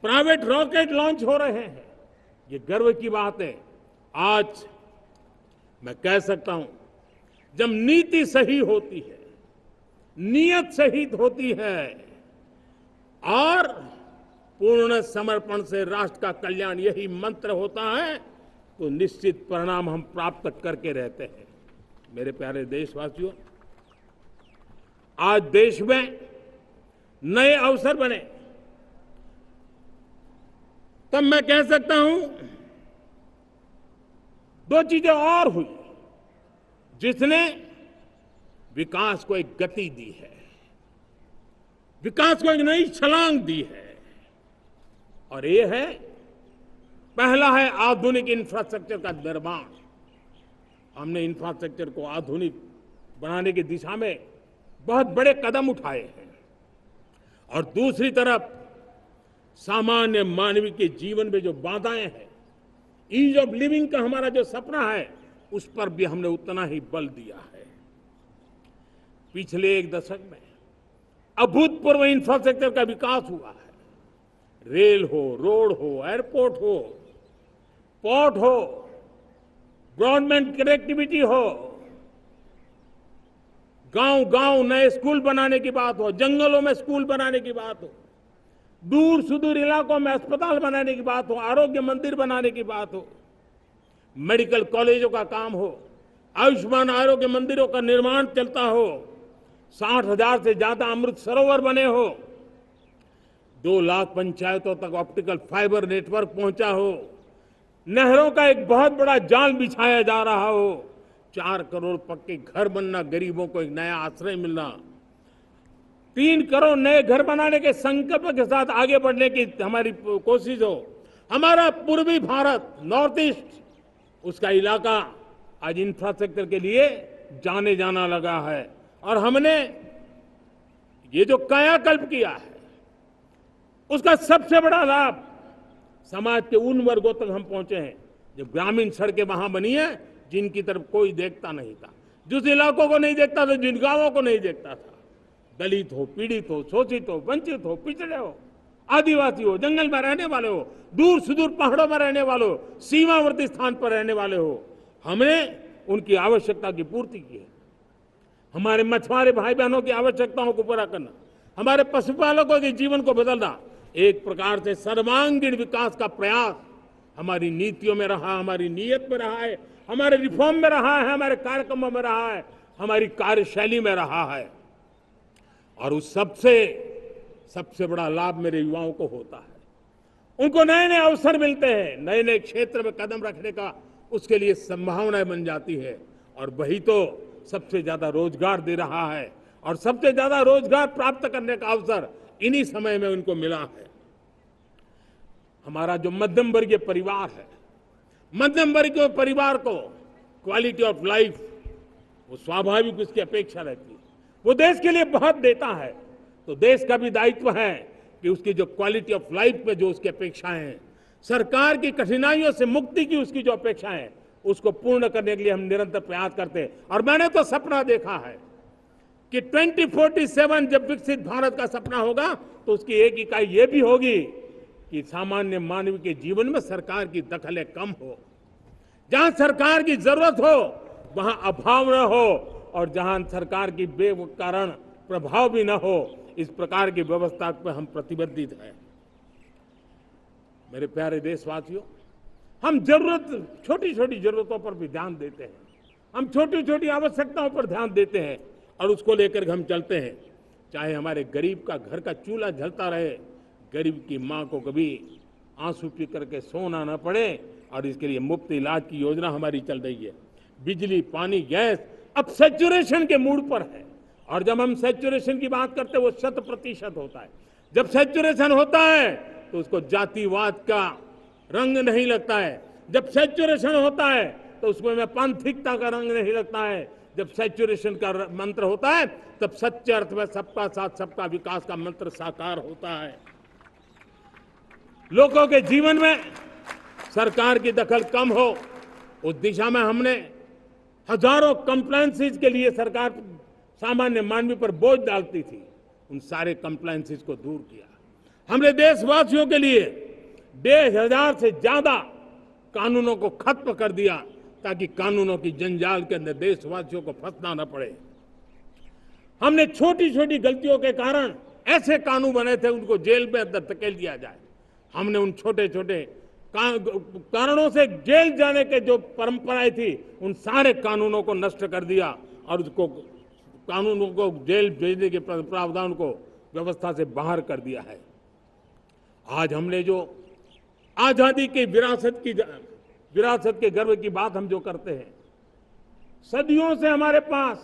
private rocket launch हो रहे हैं। ये गर्व की बात है। आज मैं कह सकता हूं, जब नीति सही होती है, नियत सही होती है और पूर्ण समर्पण से राष्ट्र का कल्याण यही मंत्र होता है, तो निश्चित परिणाम हम प्राप्त करके रहते हैं। मेरे प्यारे देशवासियों, आज देश में नए अवसर बने, तब मैं कह सकता हूं 2 चीजें और हुई जिसने विकास को एक गति दी है, विकास को एक नई छलांग दी है। और ये है, पहला है आधुनिक इंफ्रास्ट्रक्चर का निर्माण। हमने इंफ्रास्ट्रक्चर को आधुनिक बनाने की दिशा में बहुत बड़े कदम उठाए हैं। और दूसरी तरफ सामान्य मानवीय के जीवन में जो बाधाएं हैं, ईज ऑफ लिविंग का हमारा जो सपना है, उस पर भी हमने उतना ही बल दिया है। पिछले 1 दशक में अभूतपूर्व इंफ्रास्ट्रक्चर का विकास हुआ है। रेल हो, रोड हो, एयरपोर्ट हो, पोर्ट हो, ब्रॉडबैंड कनेक्टिविटी हो, गांव-गांव नए स्कूल बनाने की बात हो, जंगलों में स्कूल बनाने की बात हो, दूर सुदूर इलाकों में अस्पताल बनाने की बात हो, आरोग्य मंदिर बनाने की बात हो, मेडिकल कॉलेजों का काम हो, आयुष्मान आरोग्य मंदिरों का निर्माण चलता हो, 60,000 से ज्यादा अमृत सरोवर बने हो, 2 लाख पंचायतों तक ऑप्टिकल फाइबर नेटवर्क पहुंचा हो, नहरों का एक बहुत बड़ा जाल बिछाया जा रहा हो, 4 करोड़ पक्के घर बनना, गरीबों को एक नया आश्रय मिलना, 3 करोड़ नए घर बनाने के संकल्प के साथ आगे बढ़ने की हमारी कोशिश हो। हमारा पूर्वी भारत, नॉर्थ ईस्ट, उसका इलाका आज इंफ्रास्ट्रक्चर के लिए जाने जाना लगा है। और हमने ये जो कायाकल्प किया है, उसका सबसे बड़ा लाभ समाज के उन वर्गों तक हम पहुंचे हैं जो ग्रामीण सड़कें वहां बनी है जिनकी तरफ कोई देखता नहीं था, जिस इलाकों को नहीं देखता था, जिन गांवों को नहीं देखता था। दलित हो, पीड़ित हो, शोषित हो, वंचित हो, पिछड़े हो, आदिवासी हो, जंगल में रहने वाले हो, दूर सुदूर पहाड़ों में रहने वाले हो, सीमावर्ती स्थान पर रहने वाले हो, हमने उनकी आवश्यकता की पूर्ति की है। हमारे मछुआरे भाई बहनों की आवश्यकताओं को पूरा करना, हमारे पशुपालकों के जीवन को बदलना, एक प्रकार से सर्वांगीण विकास का प्रयास हमारी नीतियों में रहा, हमारी नीयत में रहा है, हमारे रिफॉर्म में रहा है, हमारे कार्यक्रमों में रहा है, हमारी कार्यशैली में रहा है। और उस सबसे बड़ा लाभ मेरे युवाओं को होता है। उनको नए नए अवसर मिलते हैं, नए नए क्षेत्र में कदम रखने का उसके लिए संभावनाएं बन जाती है, और वही तो सबसे ज्यादा रोजगार दे रहा है। और सबसे ज्यादा रोजगार प्राप्त करने का अवसर इन्हीं समय में उनको मिला है। हमारा जो मध्यम वर्गीय परिवार है, मध्यम वर्गीय परिवार को क्वालिटी ऑफ लाइफ, वो स्वाभाविक उसकी अपेक्षा रहती है। वो देश के लिए बहुत देता है, तो देश का भी दायित्व है कि उसकी जो क्वालिटी ऑफ लाइफ पे जो उसकी अपेक्षाएं हैं, सरकार की कठिनाइयों से मुक्ति की उसकी जो अपेक्षाएं हैं, उसको पूर्ण करने के लिए हम निरंतर प्रयास करते हैं। और मैंने तो सपना देखा है कि 2047 जब विकसित भारत का सपना होगा, तो उसकी एक इकाई ये भी होगी कि सामान्य मानव के जीवन में सरकार की दखलें कम हो, जहां सरकार की जरूरत हो वहां अभाव न हो, और जहां सरकार की बेकारण प्रभाव भी न हो, इस प्रकार की व्यवस्था पर हम प्रतिबद्ध हैं। मेरे प्यारे देशवासियों, हम छोटी छोटी जरूरतों पर भी ध्यान देते हैं, हम छोटी छोटी आवश्यकताओं पर ध्यान देते हैं और उसको लेकर हम चलते हैं। चाहे हमारे गरीब का घर का चूल्हा जलता रहे, गरीब की मां को कभी आंसू पी करके सोना न पड़े, और इसके लिए मुफ्त इलाज की योजना हमारी चल रही है। बिजली, पानी, गैस अब सैचुरेशन के मूड पर है, और जब हम सैचुरेशन की बात करते हैं वो 100% होता है। जब सैचुरेशन होता है तो उसको जातिवाद का रंग नहीं लगता है। जब सैचुरेशन होता है तो उसमें पांथिकता का रंग नहीं लगता है। जब सैचुरेशन का मंत्र होता है तब सच्चे अर्थ में सबका साथ सबका विकास का मंत्र साकार होता है। लोगों के जीवन में सरकार की दखल कम हो, उस दिशा में हमने हजारों कंप्लायंसेस के लिए सरकार सामान्य मानवी पर बोझ डालती थी, उन सारे कंप्लायंसेस को दूर किया। हमने देशवासियों के लिए 1,500 से ज्यादा कानूनों को खत्म कर दिया, ताकि कानूनों की जंजाल के अंदर देशवासियों को फंसना न पड़े। हमने छोटी छोटी गलतियों के कारण ऐसे कानून बने थे, उनको जेल में अंदर धकेल दिया जाए। हमने उन छोटे छोटे कारणों से जेल जाने के जो परंपराएं थी, उन सारे कानूनों को नष्ट कर दिया और उसको कानूनों को जेल भेजने के प्रावधान को व्यवस्था से बाहर कर दिया है। आज हमने जो आजादी की विरासत के गर्व की बात हम जो करते हैं, सदियों से हमारे पास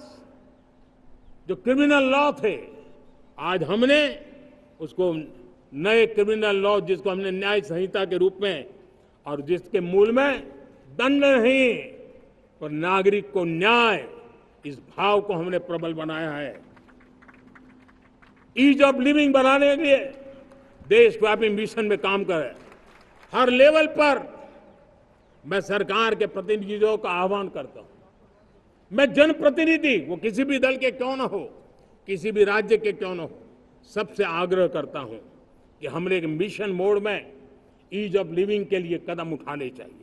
जो क्रिमिनल लॉ थे, आज हमने उसको नए क्रिमिनल लॉ, जिसको हमने न्याय संहिता के रूप में, और जिसके मूल में दंड नहीं पर नागरिक को न्याय, इस भाव को हमने प्रबल बनाया है। ईज ऑफ लिविंग बनाने के लिए देशव्यापी मिशन में काम कर रहे हैं। हर लेवल पर मैं सरकार के प्रतिनिधियों का आह्वान करता हूं। मैं जनप्रतिनिधि, वो किसी भी दल के क्यों न हो, किसी भी राज्य के क्यों न हो, सबसे आग्रह करता हूं कि हमने एक मिशन मोड में ईज ऑफ लिविंग के लिए कदम उठाने चाहिए।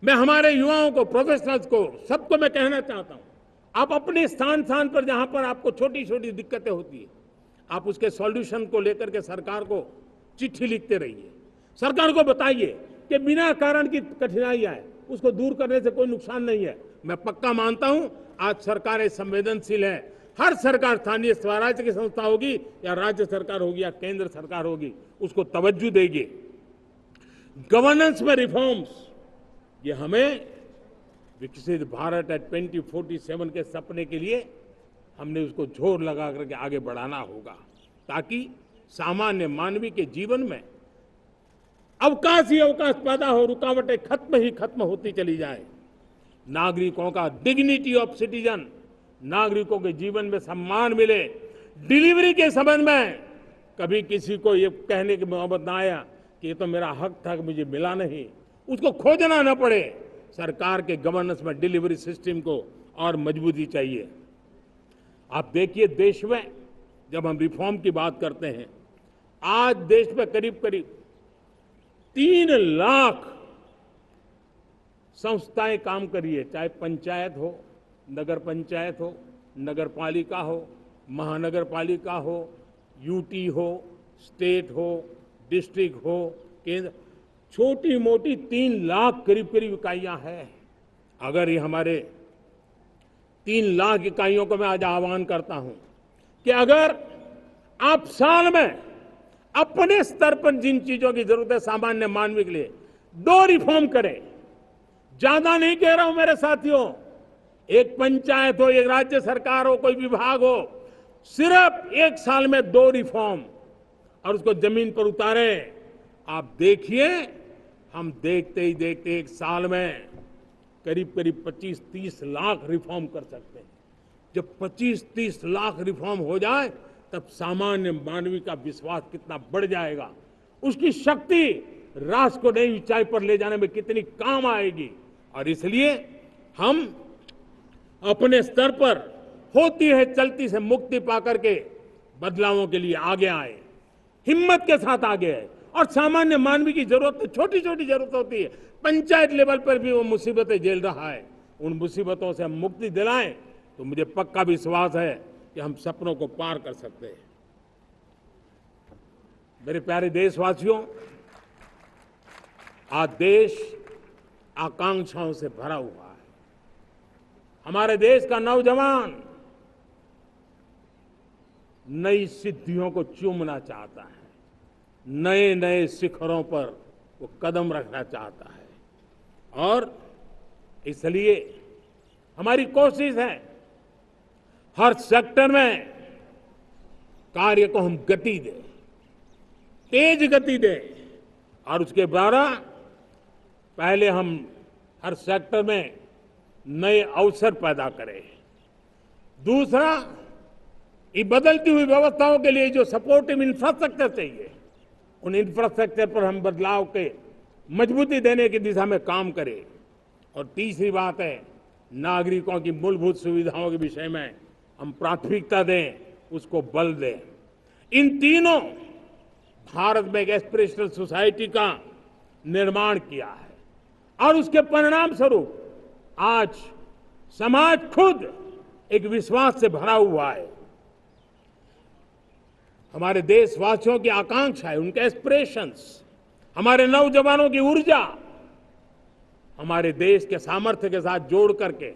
मैं हमारे युवाओं को, प्रोफेशनल्स को, सबको मैं कहना चाहता हूं, आप अपने स्थान पर जहां पर आपको छोटी छोटी दिक्कतें होती है, आप उसके सॉल्यूशन को लेकर के सरकार को चिट्ठी लिखते रहिए। सरकार को बताइए कि बिना कारण की कठिनाइयां है, उसको दूर करने से कोई नुकसान नहीं है। मैं पक्का मानता हूं आज सरकारें संवेदनशील है। हर सरकार, स्थानीय स्वराज्य की संस्था होगी या राज्य सरकार होगी या केंद्र सरकार होगी, उसको तवज्जो देगी। गवर्नेंस में रिफॉर्म्स, ये हमें विकसित भारत एट 2047 के सपने के लिए हमने उसको जोर लगा करके आगे बढ़ाना होगा, ताकि सामान्य मानवी के जीवन में अवकाश ही अवकाश पैदा हो, रुकावटें खत्म होती चली जाए। नागरिकों का डिग्निटी ऑफ सिटीजन, नागरिकों के जीवन में सम्मान मिले। डिलीवरी के संबंध में कभी किसी को ये कहने की मोहब्बत ना आया कि ये तो मेरा हक था कि मुझे मिला नहीं, उसको खोजना न पड़े। सरकार के गवर्नेंस में डिलीवरी सिस्टम को और मजबूती चाहिए। आप देखिए, देश में जब हम रिफॉर्म की बात करते हैं, आज देश में करीब 3 लाख संस्थाएं काम कर रही है, चाहे पंचायत हो, नगर पंचायत हो, नगर पालिका हो, महानगर पालिका हो, यूटी हो, स्टेट हो, डिस्ट्रिक्ट हो, केंद्र, छोटी मोटी 3 लाख करीब करीब इकाइयां हैं। अगर ये हमारे 3 लाख इकाइयों को मैं आज आह्वान करता हूं कि अगर आप साल में अपने स्तर पर जिन चीजों की जरूरत है सामान्य मानवी के लिए 2 रिफॉर्म करें। ज्यादा नहीं कह रहा हूं मेरे साथियों, एक पंचायत हो, एक राज्य सरकार हो, कोई विभाग हो, सिर्फ 1 साल में 2 रिफॉर्म और उसको जमीन पर उतारें। आप देखिए, हम देखते ही देखते 1 साल में करीब करीब 25-30 लाख रिफॉर्म कर सकते हैं। जब 25-30 लाख रिफॉर्म हो जाए तब सामान्य मानवी का विश्वास कितना बढ़ जाएगा, उसकी शक्ति राष्ट्र को नई ऊंचाई पर ले जाने में कितनी काम आएगी। और इसलिए हम अपने स्तर पर होती है चलती से मुक्ति पाकर के बदलावों के लिए आगे आए, हिम्मत के साथ आगे आए। और सामान्य मानवी की जरूरत छोटी छोटी जरूरत होती है, पंचायत लेवल पर भी वो मुसीबतें झेल रहा है, उन मुसीबतों से हम मुक्ति दिलाएं तो मुझे पक्का विश्वास है कि हम सपनों को पार कर सकते हैं। मेरे प्यारे देशवासियों, आज देश आकांक्षाओं से भरा हुआ है। हमारे देश का नौजवान नई सिद्धियों को चूमना चाहता है, नए नए शिखरों पर वो कदम रखना चाहता है। और इसलिए हमारी कोशिश है हर सेक्टर में कार्य को हम गति दें, तेज गति दें। और उसके द्वारा पहले हम हर सेक्टर में नए अवसर पैदा करें। दूसरा, ये बदलती हुई व्यवस्थाओं के लिए जो सपोर्टिव इंफ्रास्ट्रक्चर चाहिए, उन इंफ्रास्ट्रक्चर पर हम बदलाव के मजबूती देने की दिशा में काम करें। और तीसरी बात है, नागरिकों की मूलभूत सुविधाओं के विषय में हम प्राथमिकता दें, उसको बल दें। इन तीनों भारत में एक एस्पिरेशनल सोसाइटी का निर्माण किया है और उसके परिणाम स्वरूप आज समाज खुद एक विश्वास से भरा हुआ है। हमारे देशवासियों की आकांक्षा है, उनके एस्पिरेशंस, हमारे नौजवानों की ऊर्जा हमारे देश के सामर्थ्य के साथ जोड़ करके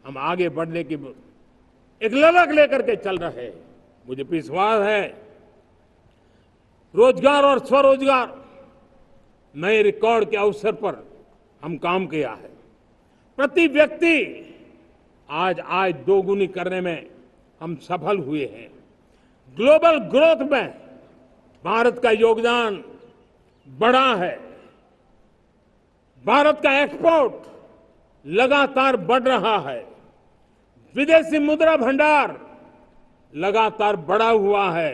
हम आगे बढ़ने की एक ललक लेकर के चल रहे हैं। मुझे विश्वास है रोजगार और स्वरोजगार नए रिकॉर्ड के अवसर पर हम काम किया है। प्रति व्यक्ति आज आय दोगुनी करने में हम सफल हुए हैं। ग्लोबल ग्रोथ में भारत का योगदान बड़ा है। भारत का एक्सपोर्ट लगातार बढ़ रहा है। विदेशी मुद्रा भंडार लगातार बढ़ा हुआ है,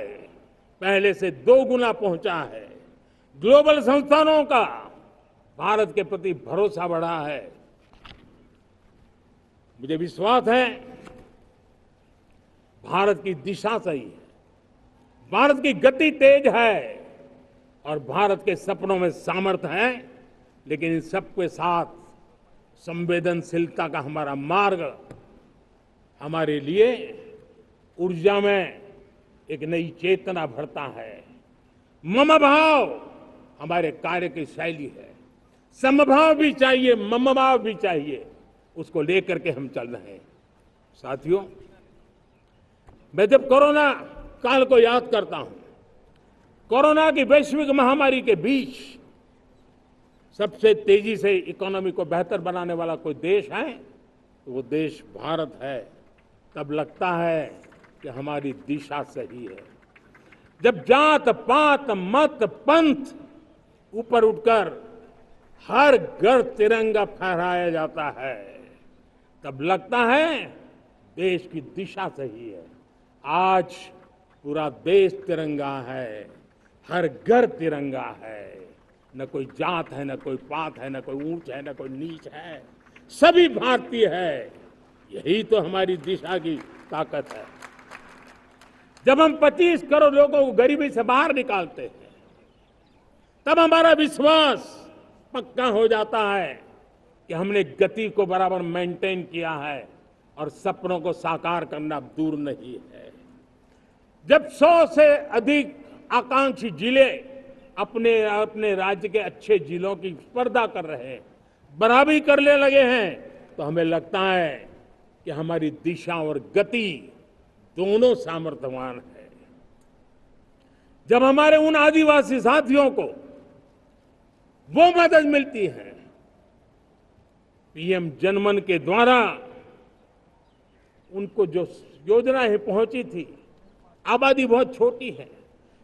पहले से 2 गुना पहुंचा है। ग्लोबल संस्थानों का भारत के प्रति भरोसा बढ़ा है। मुझे विश्वास है भारत की दिशा सही है, भारत की गति तेज है और भारत के सपनों में सामर्थ्य है। लेकिन इन सबके साथ संवेदनशीलता का हमारा मार्ग हमारे लिए ऊर्जा में एक नई चेतना भरता है। मम भाव हमारे कार्य की शैली है। समभाव भी चाहिए, मम भाव भी चाहिए, उसको लेकर के हम चल रहे हैं। साथियों, मैं जब कोरोना काल को याद करता हूं, कोरोना की वैश्विक महामारी के बीच सबसे तेजी से इकोनॉमी को बेहतर बनाने वाला कोई देश है तो वो देश भारत है। तब लगता है कि हमारी दिशा सही है। जब जात पात मत पंथ ऊपर उठकर हर घर तिरंगा फहराया जाता है, तब लगता है देश की दिशा सही है। आज पूरा देश तिरंगा है, हर घर तिरंगा है। न कोई जात है, न कोई पात है, न कोई ऊंच है, न कोई नीच है, सभी भारतीय है। यही तो हमारी दिशा की ताकत है। जब हम 25 करोड़ लोगों को गरीबी से बाहर निकालते हैं, तब हमारा विश्वास पक्का हो जाता है कि हमने गति को बराबर मेंटेन किया है और सपनों को साकार करना दूर नहीं है। जब 100 से अधिक आकांक्षी जिले अपने अपने राज्य के अच्छे जिलों की स्पर्धा कर रहे हैं, बराबरी करने लगे हैं, तो हमें लगता है कि हमारी दिशा और गति दोनों सामर्थ्यवान है। जब हमारे उन आदिवासी साथियों को वो मदद मिलती है, पीएम जनमन के द्वारा उनको जो योजनाएं पहुंची थी, आबादी बहुत छोटी है,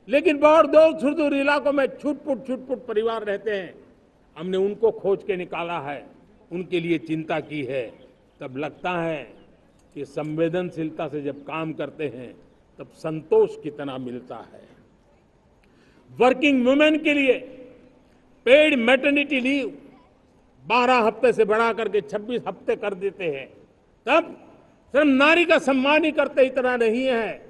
लेकिन बहुत दूर सुदूर इलाकों में छुटपुट परिवार रहते हैं, हमने उनको खोज के निकाला है, उनके लिए चिंता की है। तब लगता है कि संवेदनशीलता से जब काम करते हैं तब संतोष कितना मिलता है। वर्किंग वुमेन के लिए पेड मैटरनिटी लीव 12 हफ्ते से बढ़ा करके 26 हफ्ते कर देते हैं। तब सिर्फ नारी का सम्मान ही करते इतना नहीं है,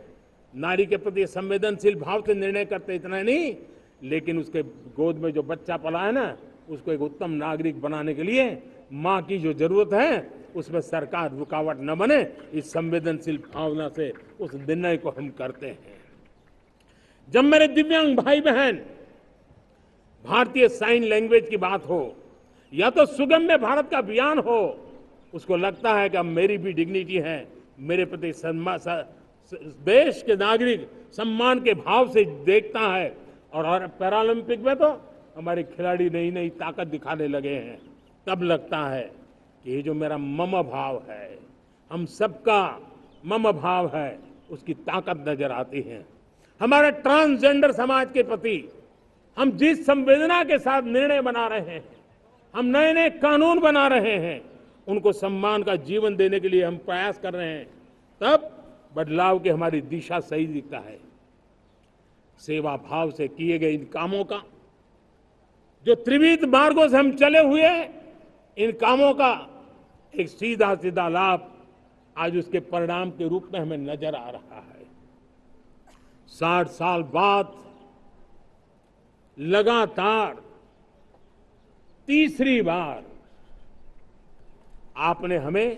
नारी के प्रति संवेदनशील भाव से निर्णय करते इतना नहीं, लेकिन उसके गोद में जो बच्चा पला है ना, उसको एक उत्तम नागरिक बनाने के लिए मां की जो जरूरत है उसमें सरकार रुकावट न बने, इस संवेदनशील भावना से उस निर्णय को हम करते हैं। जब मेरे दिव्यांग भाई बहन भारतीय साइन लैंग्वेज की बात हो या तो सुगम्य भारत का अभियान हो, उसको लगता है कि अब मेरी भी डिग्निटी है, मेरे प्रति देश के नागरिक सम्मान के भाव से देखता है। और पैरालंपिक में तो हमारे खिलाड़ी नई नई ताकत दिखाने लगे हैं। तब लगता है कि ये जो मेरा मम भाव है, हम सबका मम भाव है, उसकी ताकत नजर आती है। हमारे ट्रांसजेंडर समाज के प्रति हम जिस संवेदना के साथ निर्णय बना रहे हैं, हम नए नए कानून बना रहे हैं, उनको सम्मान का जीवन देने के लिए हम प्रयास कर रहे हैं, तब बदलाव की हमारी दिशा सही दिखता है। सेवा भाव से किए गए इन कामों का, जो त्रिविध मार्गों से हम चले हुए, इन कामों का एक सीधा सीधा लाभ आज उसके परिणाम के रूप में हमें नजर आ रहा है। 60 साल बाद लगातार तीसरी बार आपने हमें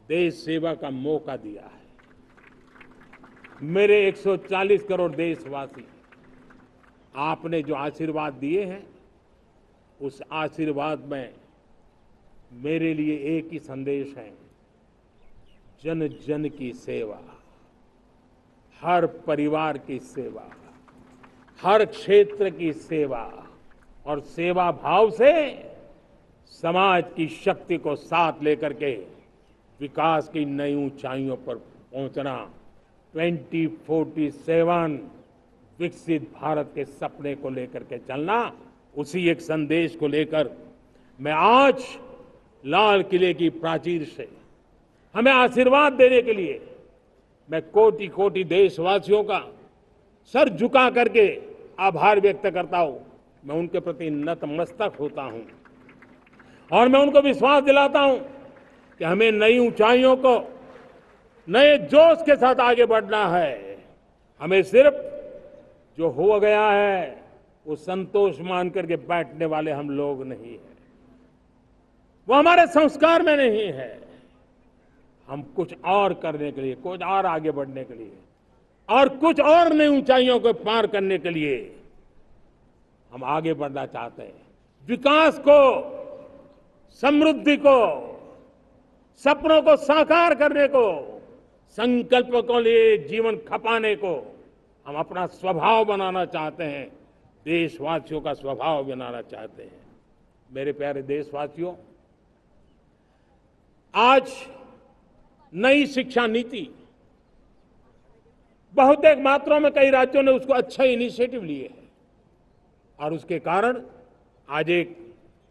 देश सेवा का मौका दिया है। मेरे 140 करोड़ देशवासी, आपने जो आशीर्वाद दिए हैं, उस आशीर्वाद में मेरे लिए एक ही संदेश है, जन जन की सेवा, हर परिवार की सेवा, हर क्षेत्र की सेवा, और सेवा भाव से समाज की शक्ति को साथ लेकर के विकास की नई ऊंचाइयों पर पहुंचना। 2047 विकसित भारत के सपने को लेकर के चलना, उसी एक संदेश को लेकर मैं आज लाल किले की प्राचीर से हमें आशीर्वाद देने के लिए मैं कोटि कोटि देशवासियों का सर झुका करके आभार व्यक्त करता हूं। मैं उनके प्रति नतमस्तक होता हूं और मैं उनको विश्वास दिलाता हूं कि हमें नई ऊंचाइयों को नए जोश के साथ आगे बढ़ना है। हमें सिर्फ जो हो गया है वो संतोष मान करके बैठने वाले हम लोग नहीं हैं, वो हमारे संस्कार में नहीं है। हम कुछ और करने के लिए, कुछ और आगे बढ़ने के लिए और कुछ और नई ऊंचाइयों को पार करने के लिए हम आगे बढ़ना चाहते हैं। विकास को, समृद्धि को, सपनों को साकार करने को, संकल्प को लिए जीवन खपाने को हम अपना स्वभाव बनाना चाहते हैं, देशवासियों का स्वभाव बनाना चाहते हैं। मेरे प्यारे देशवासियों, आज नई शिक्षा नीति बहुतेक मात्रा में कई राज्यों ने उसको अच्छा इनिशिएटिव लिए है और उसके कारण आज एक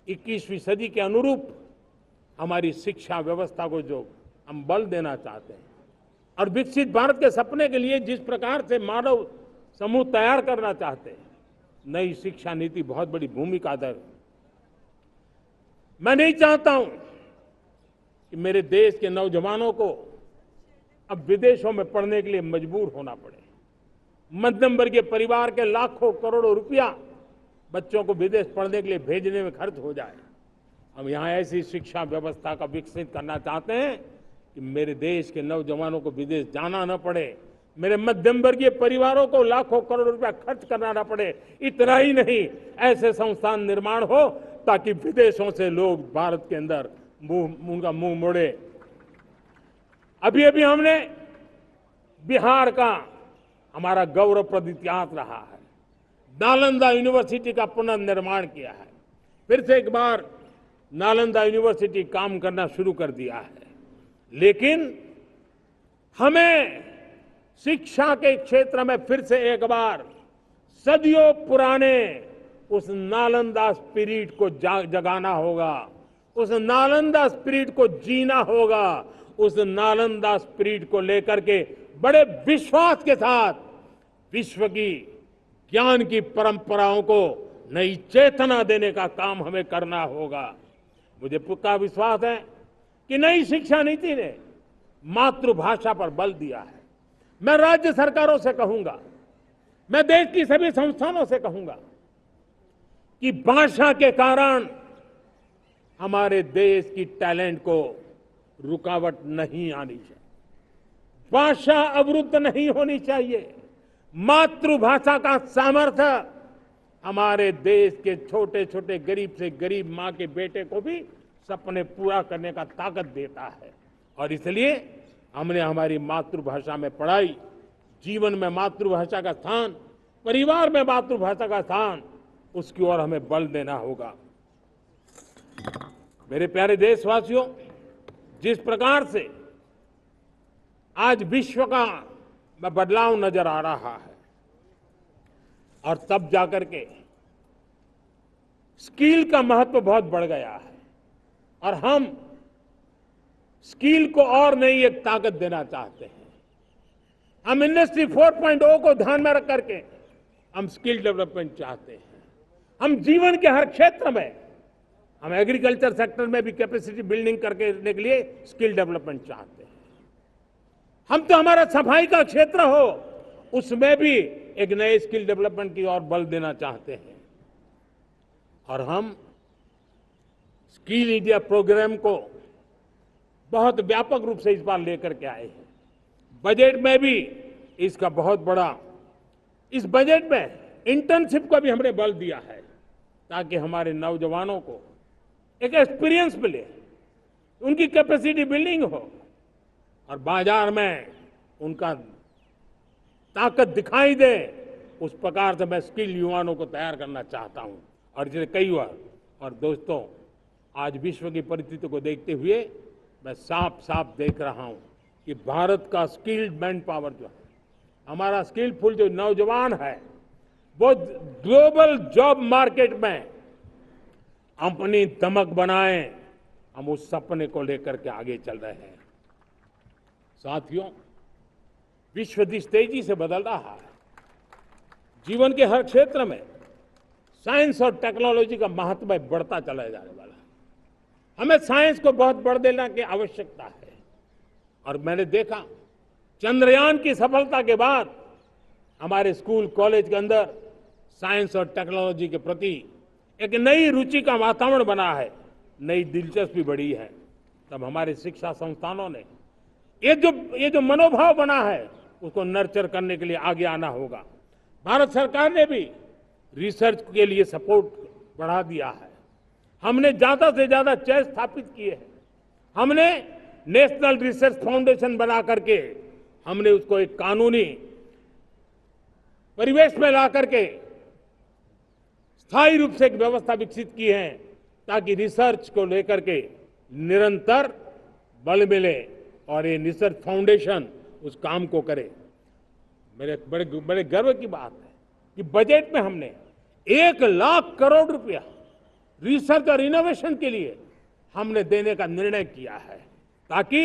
21वीं सदी के अनुरूप हमारी शिक्षा व्यवस्था को जो हम बल देना चाहते हैं और विकसित भारत के सपने के लिए जिस प्रकार से मानव समूह तैयार करना चाहते हैं, नई शिक्षा नीति बहुत बड़ी भूमिका अदा। मैं नहीं चाहता हूं कि मेरे देश के नौजवानों को अब विदेशों में पढ़ने के लिए मजबूर होना पड़े। मध्यम वर्गीय परिवार के लाखों करोड़ों रुपया बच्चों को विदेश पढ़ने के लिए भेजने में खर्च हो जाए हम यहाँ ऐसी शिक्षा व्यवस्था का विकसित करना चाहते हैं कि मेरे देश के नौजवानों को विदेश जाना न पड़े, मेरे मध्यम वर्गीय परिवारों को लाखों करोड़ रुपया खर्च करना न पड़े। इतना ही नहीं, ऐसे संस्थान निर्माण हो ताकि विदेशों से लोग भारत के अंदर उनका मुंह मोड़े। अभी अभी हमने बिहार का हमारा गौरवप्रद इतिहास रहा है, नालंदा यूनिवर्सिटी का पुनर्निर्माण किया है। फिर से एक बार नालंदा यूनिवर्सिटी काम करना शुरू कर दिया है। लेकिन हमें शिक्षा के क्षेत्र में फिर से एक बार सदियों पुराने उस नालंदा स्पिरिट को जगाना होगा, उस नालंदा स्पिरिट को जीना होगा, उस नालंदा स्पिरिट को लेकर के बड़े विश्वास के साथ विश्व की ज्ञान की परंपराओं को नई चेतना देने का काम हमें करना होगा। मुझे पक्का विश्वास है कि नई शिक्षा नीति ने मातृभाषा पर बल दिया है। मैं राज्य सरकारों से कहूंगा, मैं देश की सभी संस्थानों से कहूंगा कि भाषा के कारण हमारे देश की टैलेंट को रुकावट नहीं आनी चाहिए, भाषा अवरुद्ध नहीं होनी चाहिए। मातृभाषा का सामर्थ्य हमारे देश के छोटे छोटे गरीब से गरीब मां के बेटे को भी सपने पूरा करने का ताकत देता है। और इसलिए हमने हमारी मातृभाषा में पढ़ाई, जीवन में मातृभाषा का स्थान, परिवार में मातृभाषा का स्थान, उसकी ओर हमें बल देना होगा। मेरे प्यारे देशवासियों, जिस प्रकार से आज विश्व का बदलाव नजर आ रहा है और तब जाकर के स्किल का महत्व बहुत बढ़ गया है और हम स्किल को और नई एक ताकत देना चाहते हैं। हम इंडस्ट्री 4.0 को ध्यान में रख करके हम स्किल डेवलपमेंट चाहते हैं। हम जीवन के हर क्षेत्र में, हम एग्रीकल्चर सेक्टर में भी कैपेसिटी बिल्डिंग करने के लिए स्किल डेवलपमेंट चाहते हैं। हम तो हमारा सफाई का क्षेत्र हो, उसमें भी एक नए स्किल डेवलपमेंट की ओर बल देना चाहते हैं। और हम स्किल इंडिया प्रोग्राम को बहुत व्यापक रूप से इस बार लेकर के आए हैं। बजट में भी इसका बहुत बड़ा, इस बजट में इंटर्नशिप को भी हमने बल दिया है ताकि हमारे नौजवानों को एक एक्सपीरियंस मिले, उनकी कैपेसिटी बिल्डिंग हो और बाजार में उनका ताकत दिखाई दे। उस प्रकार से मैं स्किल युवाओं को तैयार करना चाहता हूं। और इसलिए कई बार, और दोस्तों, आज विश्व की परिस्थिति को देखते हुए मैं साफ साफ देख रहा हूं कि भारत का स्किल्ड मैन पावर जो है, हमारा स्किलफुल जो नौजवान है, वो ग्लोबल जॉब मार्केट में अपनी दमक बनाए। हम उस सपने को लेकर के आगे चल रहे हैं। साथियों, विश्व जिस तेजी से बदल रहा है, जीवन के हर क्षेत्र में साइंस और टेक्नोलॉजी का महत्व बढ़ता चला जाने वाला है। हमें साइंस को बहुत बढ़ देने की आवश्यकता है। और मैंने देखा चंद्रयान की सफलता के बाद हमारे स्कूल कॉलेज के अंदर साइंस और टेक्नोलॉजी के प्रति एक नई रुचि का वातावरण बना है, नई दिलचस्पी बढ़ी है। तब हमारे शिक्षा संस्थानों ने ये जो मनोभाव बना है, उसको नर्चर करने के लिए आगे आना होगा। भारत सरकार ने भी रिसर्च के लिए सपोर्ट बढ़ा दिया है। हमने ज्यादा से ज्यादा चेयर स्थापित किए हैं। हमने नेशनल रिसर्च फाउंडेशन बना करके हमने उसको एक कानूनी परिवेश में ला करके स्थायी रूप से एक व्यवस्था विकसित की है ताकि रिसर्च को लेकर के निरंतर बल मिले और ये रिसर्च फाउंडेशन उस काम को करे। मेरे बड़े गर्व की बात है कि बजट में हमने 1 लाख करोड़ रुपया रिसर्च और इनोवेशन के लिए हमने देने का निर्णय किया है ताकि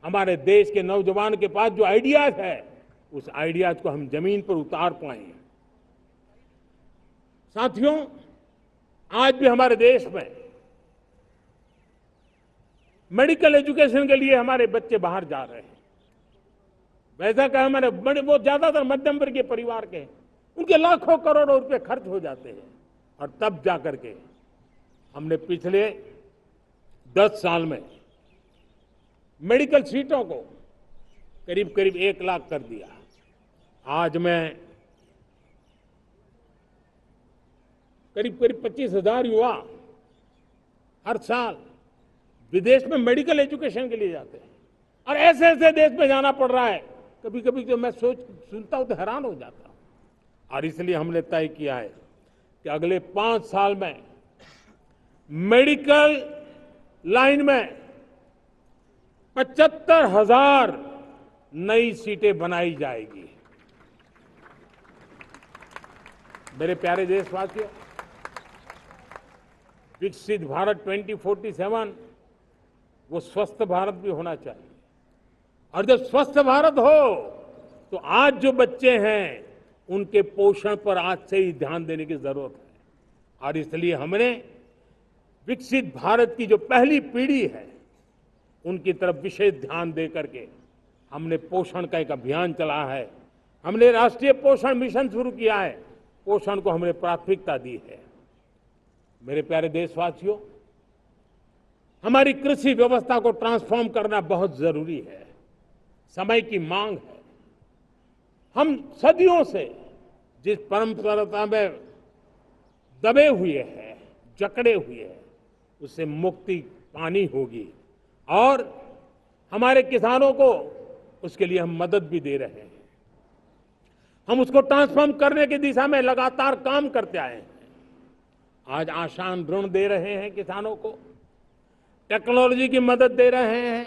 हमारे देश के नौजवान के पास जो आइडियाज है, उस आइडियाज को हम जमीन पर उतार पाएं। साथियों, आज भी हमारे देश में मेडिकल एजुकेशन के लिए हमारे बच्चे बाहर जा रहे हैं। वैसा कहा हमारे वो ज्यादातर मध्यम वर्गीय परिवार के, उनके लाखों करोड़ों रुपए खर्च हो जाते हैं। और तब जाकर के हमने पिछले 10 साल में मेडिकल सीटों को करीब करीब 1 लाख कर दिया। आज मैं करीब करीब 25,000 युवा हर साल विदेश में मेडिकल एजुकेशन के लिए जाते हैं, और ऐसे ऐसे देश में जाना पड़ रहा है, कभी कभी तो मैं सुनता हूं तो हैरान हो जाता हूं। और इसलिए हमने तय किया है कि अगले 5 साल में मेडिकल लाइन में 75,000 नई सीटें बनाई जाएगी। मेरे प्यारे देशवासियों, विकसित भारत 2047 वो स्वस्थ भारत भी होना चाहिए, और जब स्वस्थ भारत हो तो आज जो बच्चे हैं उनके पोषण पर आज से ही ध्यान देने की जरूरत है। और इसलिए हमने विकसित भारत की जो पहली पीढ़ी है उनकी तरफ विशेष ध्यान दे करके हमने पोषण का एक अभियान चला है। हमने राष्ट्रीय पोषण मिशन शुरू किया है, पोषण को हमने प्राथमिकता दी है। मेरे प्यारे देशवासियों, हमारी कृषि व्यवस्था को ट्रांसफॉर्म करना बहुत जरूरी है, समय की मांग है। हम सदियों से जिस परंपरा में दबे हुए हैं, जकड़े हुए हैं, उससे मुक्ति पानी होगी, और हमारे किसानों को उसके लिए हम मदद भी दे रहे हैं। हम उसको ट्रांसफॉर्म करने की दिशा में लगातार काम करते आए हैं। आज आसान ऋण दे रहे हैं किसानों को, टेक्नोलॉजी की मदद दे रहे हैं।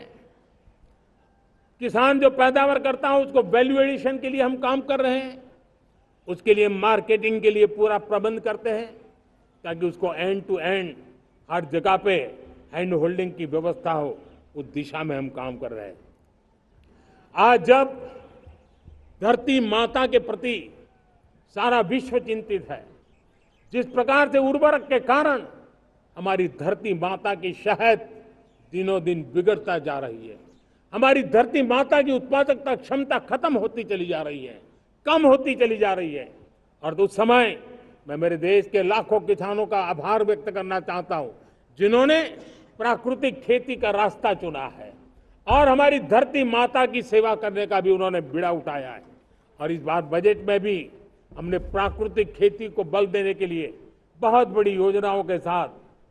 किसान जो पैदावार करता है उसको वैल्यू एडिशन के लिए हम काम कर रहे हैं, उसके लिए मार्केटिंग के लिए पूरा प्रबंध करते हैं, ताकि उसको एंड टू एंड हर जगह पे हैंड होल्डिंग की व्यवस्था हो, उस दिशा में हम काम कर रहे हैं। आज जब धरती माता के प्रति सारा विश्व चिंतित है, जिस प्रकार से उर्वरक के कारण हमारी धरती माता की शहद दिनों दिन बिगड़ता जा रही है, हमारी धरती माता की उत्पादकता क्षमता खत्म होती चली जा रही है, कम होती चली जा रही है, और उस समय मैं मेरे देश के लाखों किसानों का आभार व्यक्त करना चाहता हूं, जिन्होंने प्राकृतिक खेती का रास्ता चुना है और हमारी धरती माता की सेवा करने का भी उन्होंने बीड़ा उठाया है। और इस बार बजट में भी हमने प्राकृतिक खेती को बल देने के लिए बहुत बड़ी योजनाओं के साथ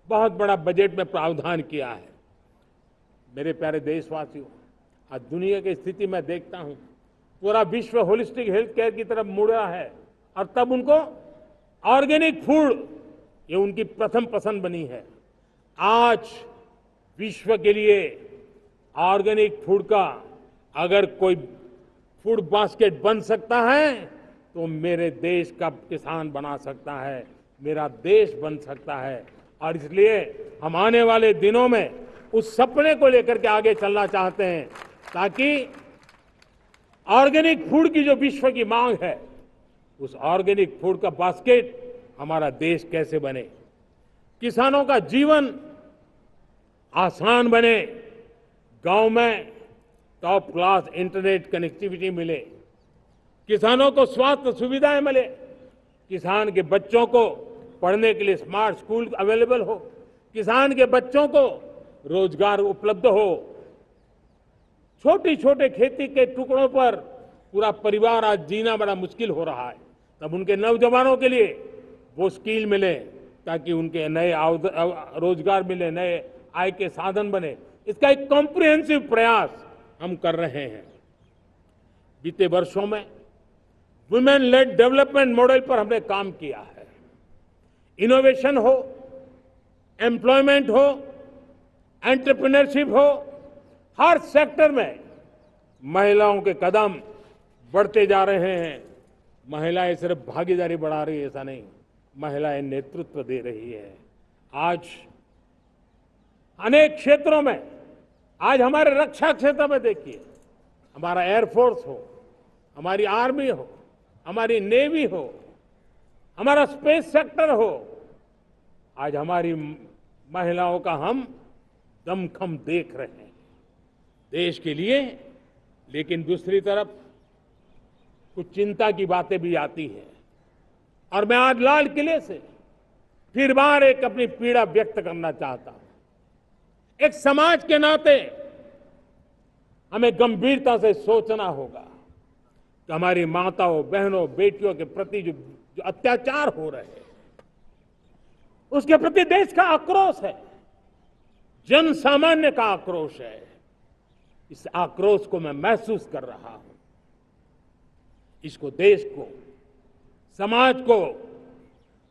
बहुत बड़ा बजट में प्रावधान किया है। मेरे प्यारे देशवासियों, आज दुनिया की स्थिति में देखता हूं, पूरा विश्व होलिस्टिक हेल्थ केयर की तरफ मुड़ा है, और तब उनको ऑर्गेनिक फूड ये उनकी प्रथम पसंद बनी है। आज विश्व के लिए ऑर्गेनिक फूड का अगर कोई फूड बास्केट बन सकता है तो मेरे देश का किसान बना सकता है, मेरा देश बन सकता है। और इसलिए हम आने वाले दिनों में उस सपने को लेकर के आगे चलना चाहते हैं, ताकि ऑर्गेनिक फूड की जो विश्व की मांग है, उस ऑर्गेनिक फूड का बास्केट हमारा देश कैसे बने, किसानों का जीवन आसान बने, गांव में टॉप क्लास इंटरनेट कनेक्टिविटी मिले, किसानों को स्वास्थ्य सुविधाएं मिले, किसान के बच्चों को पढ़ने के लिए स्मार्ट स्कूल अवेलेबल हो, किसान के बच्चों को रोजगार उपलब्ध हो। छोटी छोटे खेती के टुकड़ों पर पूरा परिवार आज जीना बड़ा मुश्किल हो रहा है, तब उनके नौजवानों के लिए वो स्किल मिले, ताकि उनके नए रोजगार मिले, नए आय के साधन बने। इसका एक कॉम्प्रिहेंसिव प्रयास हम कर रहे हैं। बीते वर्षों में वुमेन लेड डेवलपमेंट मॉडल पर हमने काम किया है। इनोवेशन हो, एम्प्लॉयमेंट हो, एंटरप्रेन्योरशिप हो, हर सेक्टर में महिलाओं के कदम बढ़ते जा रहे हैं। महिलाएं सिर्फ भागीदारी बढ़ा रही है ऐसा नहीं, महिलाएं नेतृत्व दे रही है। आज अनेक क्षेत्रों में, आज हमारे रक्षा क्षेत्र में देखिए, हमारा एयरफोर्स हो, हमारी आर्मी हो, हमारी नेवी हो, हमारा स्पेस सेक्टर हो, आज हमारी महिलाओं का हम दमखम देख रहे हैं देश के लिए। लेकिन दूसरी तरफ कुछ चिंता की बातें भी आती हैं, और मैं आज लाल किले से फिर बार एक अपनी पीड़ा व्यक्त करना चाहता हूं। एक समाज के नाते हमें गंभीरता से सोचना होगा कि हमारी माताओं, बहनों, बेटियों के प्रति जो अत्याचार हो रहे हैं, उसके प्रति देश का आक्रोश है, जन सामान्य का आक्रोश है। इस आक्रोश को मैं महसूस कर रहा हूं। इसको देश को, समाज को,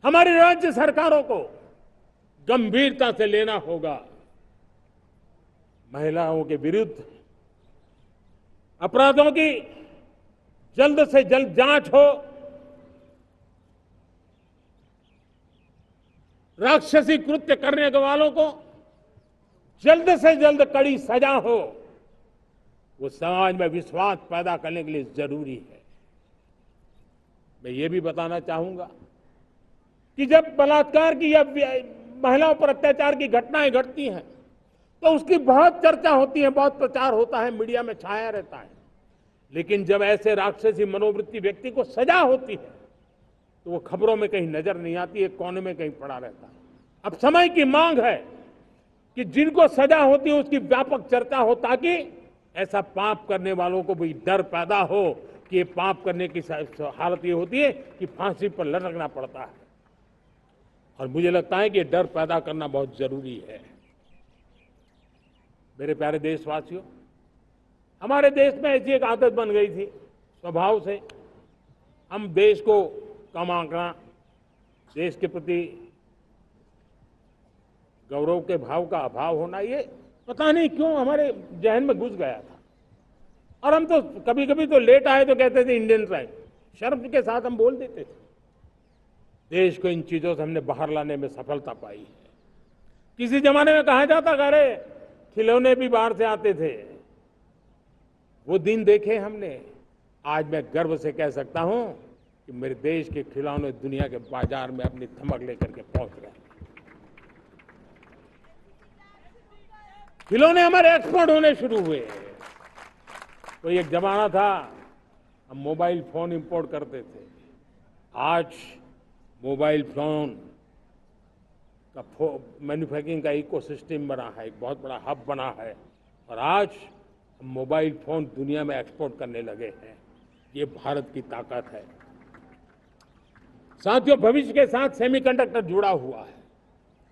हमारी राज्य सरकारों को गंभीरता से लेना होगा। महिलाओं के विरुद्ध अपराधों की जल्द से जल्द जांच हो, राक्षसी कृत्य करने वालों को जल्द से जल्द कड़ी सजा हो। वो समाज में विश्वास पैदा करने के लिए जरूरी है। मैं ये भी बताना चाहूंगा कि जब बलात्कार की या महिलाओं पर अत्याचार की घटनाएं घटती हैं तो उसकी बहुत चर्चा होती है, बहुत प्रचार होता है, मीडिया में छाया रहता है। लेकिन जब ऐसे राक्षसी मनोवृत्ति व्यक्ति को सजा होती है तो वो खबरों में कहीं नजर नहीं आती है, कोने में कहीं पड़ा रहता है। अब समय की मांग है कि जिनको सजा होती है उसकी व्यापक चर्चा हो, ताकि ऐसा पाप करने वालों को भी डर पैदा हो कि ये पाप करने की हालत ये होती है कि फांसी पर लटकना पड़ता है। और मुझे लगता है कि ये डर पैदा करना बहुत जरूरी है। मेरे प्यारे देशवासियों, हमारे देश में ऐसी एक आदत बन गई थी स्वभाव से, हम देश को कम आंकना, देश के प्रति गौरव के भाव का अभाव होना, ये पता नहीं क्यों हमारे जहन में घुस गया था। और हम तो कभी कभी तो लेट आए तो कहते थे इंडियन ट्राइब, शर्म के साथ हम बोल देते थे। देश को इन चीजों से हमने बाहर लाने में सफलता पाई है। किसी जमाने में कहा जाता था अरे खिलौने भी बाहर से आते थे, वो दिन देखे हमने। आज मैं गर्व से कह सकता हूं कि मेरे देश के खिलौने दुनिया के बाजार में अपनी धमक लेकर के पहुंच गए। खिलौने हमारे एक्सपोर्ट होने शुरू हुए। तो एक जमाना था हम मोबाइल फोन इंपोर्ट करते थे। आज मोबाइल फोन का मैन्युफैक्चरिंग का इकोसिस्टम बना है, एक बहुत बड़ा हब बना है। और आज हम मोबाइल फोन दुनिया में एक्सपोर्ट करने लगे हैं। ये भारत की ताकत है। साथियों, भविष्य के साथ सेमीकंडक्टर जुड़ा हुआ है,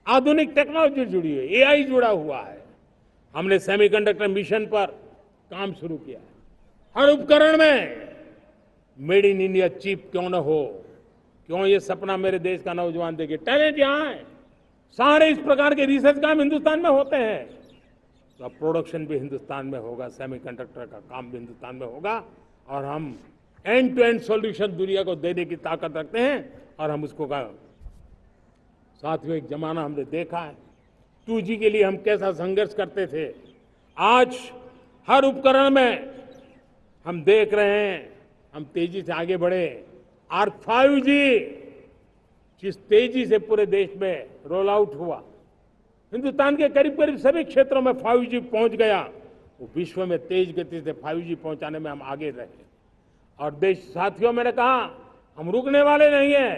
आधुनिक टेक्नोलॉजी जुड़ी है, एआई जुड़ा हुआ है। हमने सेमीकंडक्टर मिशन पर काम शुरू किया है। हर उपकरण में मेड इन इंडिया चिप क्यों न हो, क्यों ये सपना मेरे देश का नौजवान देखे। टैलेंट यहाँ है, सारे इस प्रकार के रिसर्च काम हिंदुस्तान में होते हैं। तो अब प्रोडक्शन भी हिंदुस्तान में होगा, सेमीकंडक्टर का काम भी हिंदुस्तान में होगा। और हम एंड टू एंड सॉल्यूशन दुनिया को देने की ताकत रखते हैं और हम उसको साथियों, एक जमाना हमने देखा है 2G के लिए हम कैसा संघर्ष करते थे। आज हर उपकरण में हम देख रहे हैं, हम तेजी से आगे बढ़े। और 5G जिस तेजी से पूरे देश में रोल आउट हुआ, हिंदुस्तान के करीब करीब सभी क्षेत्रों में 5G पहुंच गया। वो विश्व में तेज गति से 5G पहुंचाने में हम आगे रहे। और देश साथियों, मैंने कहा हम रुकने वाले नहीं हैं।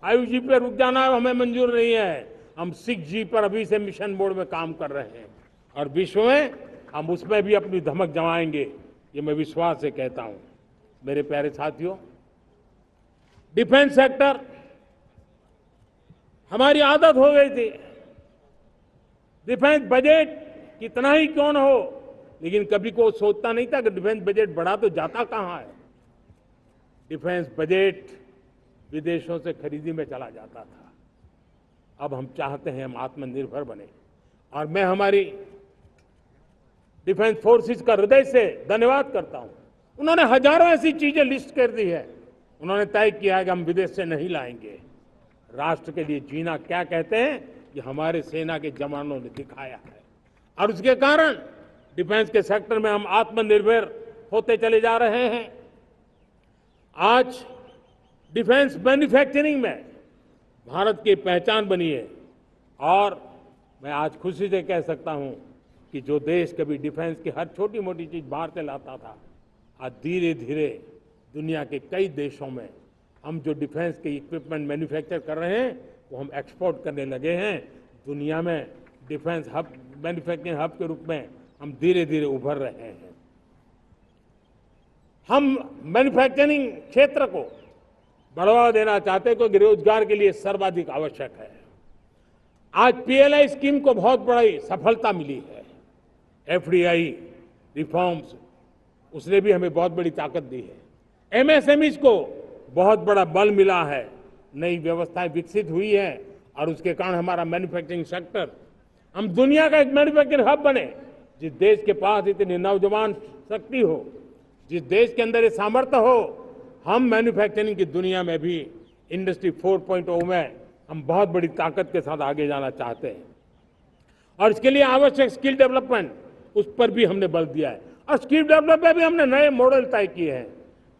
5G पे रुक जाना हमें मंजूर नहीं है। हम 6G पर अभी से मिशन मोड में काम कर रहे हैं और विश्व में हम उसमें भी अपनी धमक जमाएंगे, ये मैं विश्वास से कहता हूं। मेरे प्यारे साथियों, डिफेंस सेक्टर हमारी आदत हो गई थी। डिफेंस बजट कितना ही क्यों न हो, लेकिन कभी कोई सोचता नहीं था कि डिफेंस बजट बढ़ा तो जाता कहां है। डिफेंस बजट विदेशों से खरीदी में चला जाता था। अब हम चाहते हैं हम आत्मनिर्भर बने। और मैं हमारी डिफेंस फोर्सेस का हृदय से धन्यवाद करता हूं। उन्होंने हजारों ऐसी चीजें लिस्ट कर दी है। उन्होंने तय किया है कि हम विदेश से नहीं लाएंगे। राष्ट्र के लिए जीना क्या कहते हैं, ये हमारे सेना के जवानों ने दिखाया है। और उसके कारण डिफेंस के सेक्टर में हम आत्मनिर्भर होते चले जा रहे हैं। आज डिफेंस मैन्युफैक्चरिंग में भारत की पहचान बनी है। और मैं आज खुशी से कह सकता हूं कि जो देश कभी डिफेंस की हर छोटी मोटी चीज बाहर से लाता था, आज धीरे धीरे दुनिया के कई देशों में हम जो डिफेंस के इक्विपमेंट मैन्युफैक्चर कर रहे हैं वो हम एक्सपोर्ट करने लगे हैं। दुनिया में डिफेंस हब मैन्युफैक्चरिंग हब के रूप में हम धीरे धीरे उभर रहे हैं। हम मैन्युफैक्चरिंग क्षेत्र को बढ़ावा देना चाहते हैं क्योंकि रोजगार के लिए सर्वाधिक आवश्यक है। आज पीएलआई स्कीम को बहुत बड़ी सफलता मिली है। एफडीआई रिफॉर्म्स, उसने भी हमें बहुत बड़ी ताकत दी है। एमएसएमईज को बहुत बड़ा बल मिला है, नई व्यवस्थाएं विकसित हुई है और उसके कारण हमारा मैन्युफैक्चरिंग सेक्टर, हम दुनिया का एक मैन्युफैक्चरिंग हब बने। जिस देश के पास इतनी नौजवान शक्ति हो, जिस देश के अंदर ये सामर्थ्य हो, हम मैन्युफैक्चरिंग की दुनिया में भी इंडस्ट्री 4.0 में हम बहुत बड़ी ताकत के साथ आगे जाना चाहते हैं। और इसके लिए आवश्यक स्किल डेवलपमेंट, उस पर भी हमने बल दिया है। और स्किल डेवलपमेंट में भी हमने नए मॉडल तय किए हैं।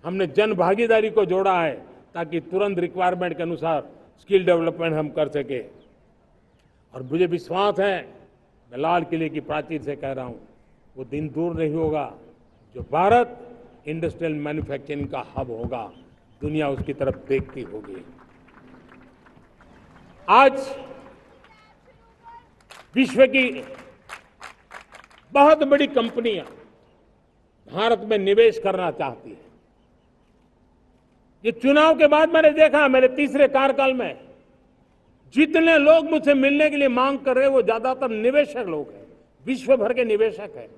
हमने जन भागीदारी को जोड़ा है ताकि तुरंत रिक्वायरमेंट के अनुसार स्किल डेवलपमेंट हम कर सके। और मुझे विश्वास है, मैं लाल किले की प्राचीर से कह रहा हूं, वो दिन दूर नहीं होगा जो भारत इंडस्ट्रियल मैन्युफैक्चरिंग का हब होगा, दुनिया उसकी तरफ देखती होगी। आज विश्व की बहुत बड़ी कंपनियां भारत में निवेश करना चाहती है। ये चुनाव के बाद मैंने देखा, मेरे तीसरे कार्यकाल में जितने लोग मुझसे मिलने के लिए मांग कर रहे हैं वो ज्यादातर निवेशक लोग हैं, विश्व भर के निवेशक हैं।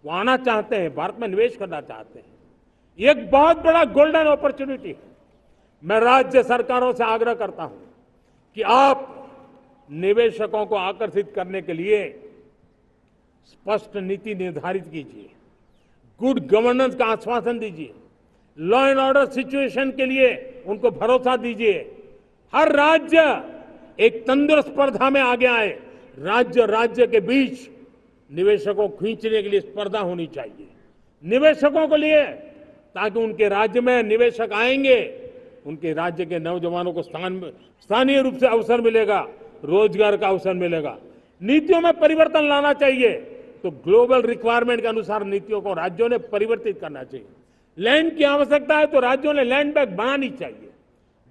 वो आना चाहते हैं, भारत में निवेश करना चाहते हैं। ये एक बहुत बड़ा गोल्डन अपॉर्चुनिटी है। मैं राज्य सरकारों से आग्रह करता हूं कि आप निवेशकों को आकर्षित करने के लिए स्पष्ट नीति निर्धारित कीजिए, गुड गवर्नेंस का आश्वासन दीजिए, लॉ एंड ऑर्डर सिचुएशन के लिए उनको भरोसा दीजिए। हर राज्य एक तंदुरुस्त स्पर्धा में आगे आए। राज्य राज्य के बीच निवेशकों को खींचने के लिए स्पर्धा होनी चाहिए निवेशकों के लिए, ताकि उनके राज्य में निवेशक आएंगे, उनके राज्य के नौजवानों को स्थानीय रूप से अवसर मिलेगा, रोजगार का अवसर मिलेगा। नीतियों में परिवर्तन लाना चाहिए तो ग्लोबल रिक्वायरमेंट के अनुसार नीतियों को राज्यों ने परिवर्तित करना चाहिए। लैंड की आवश्यकता है तो राज्यों ने लैंड बैंक बनानी चाहिए।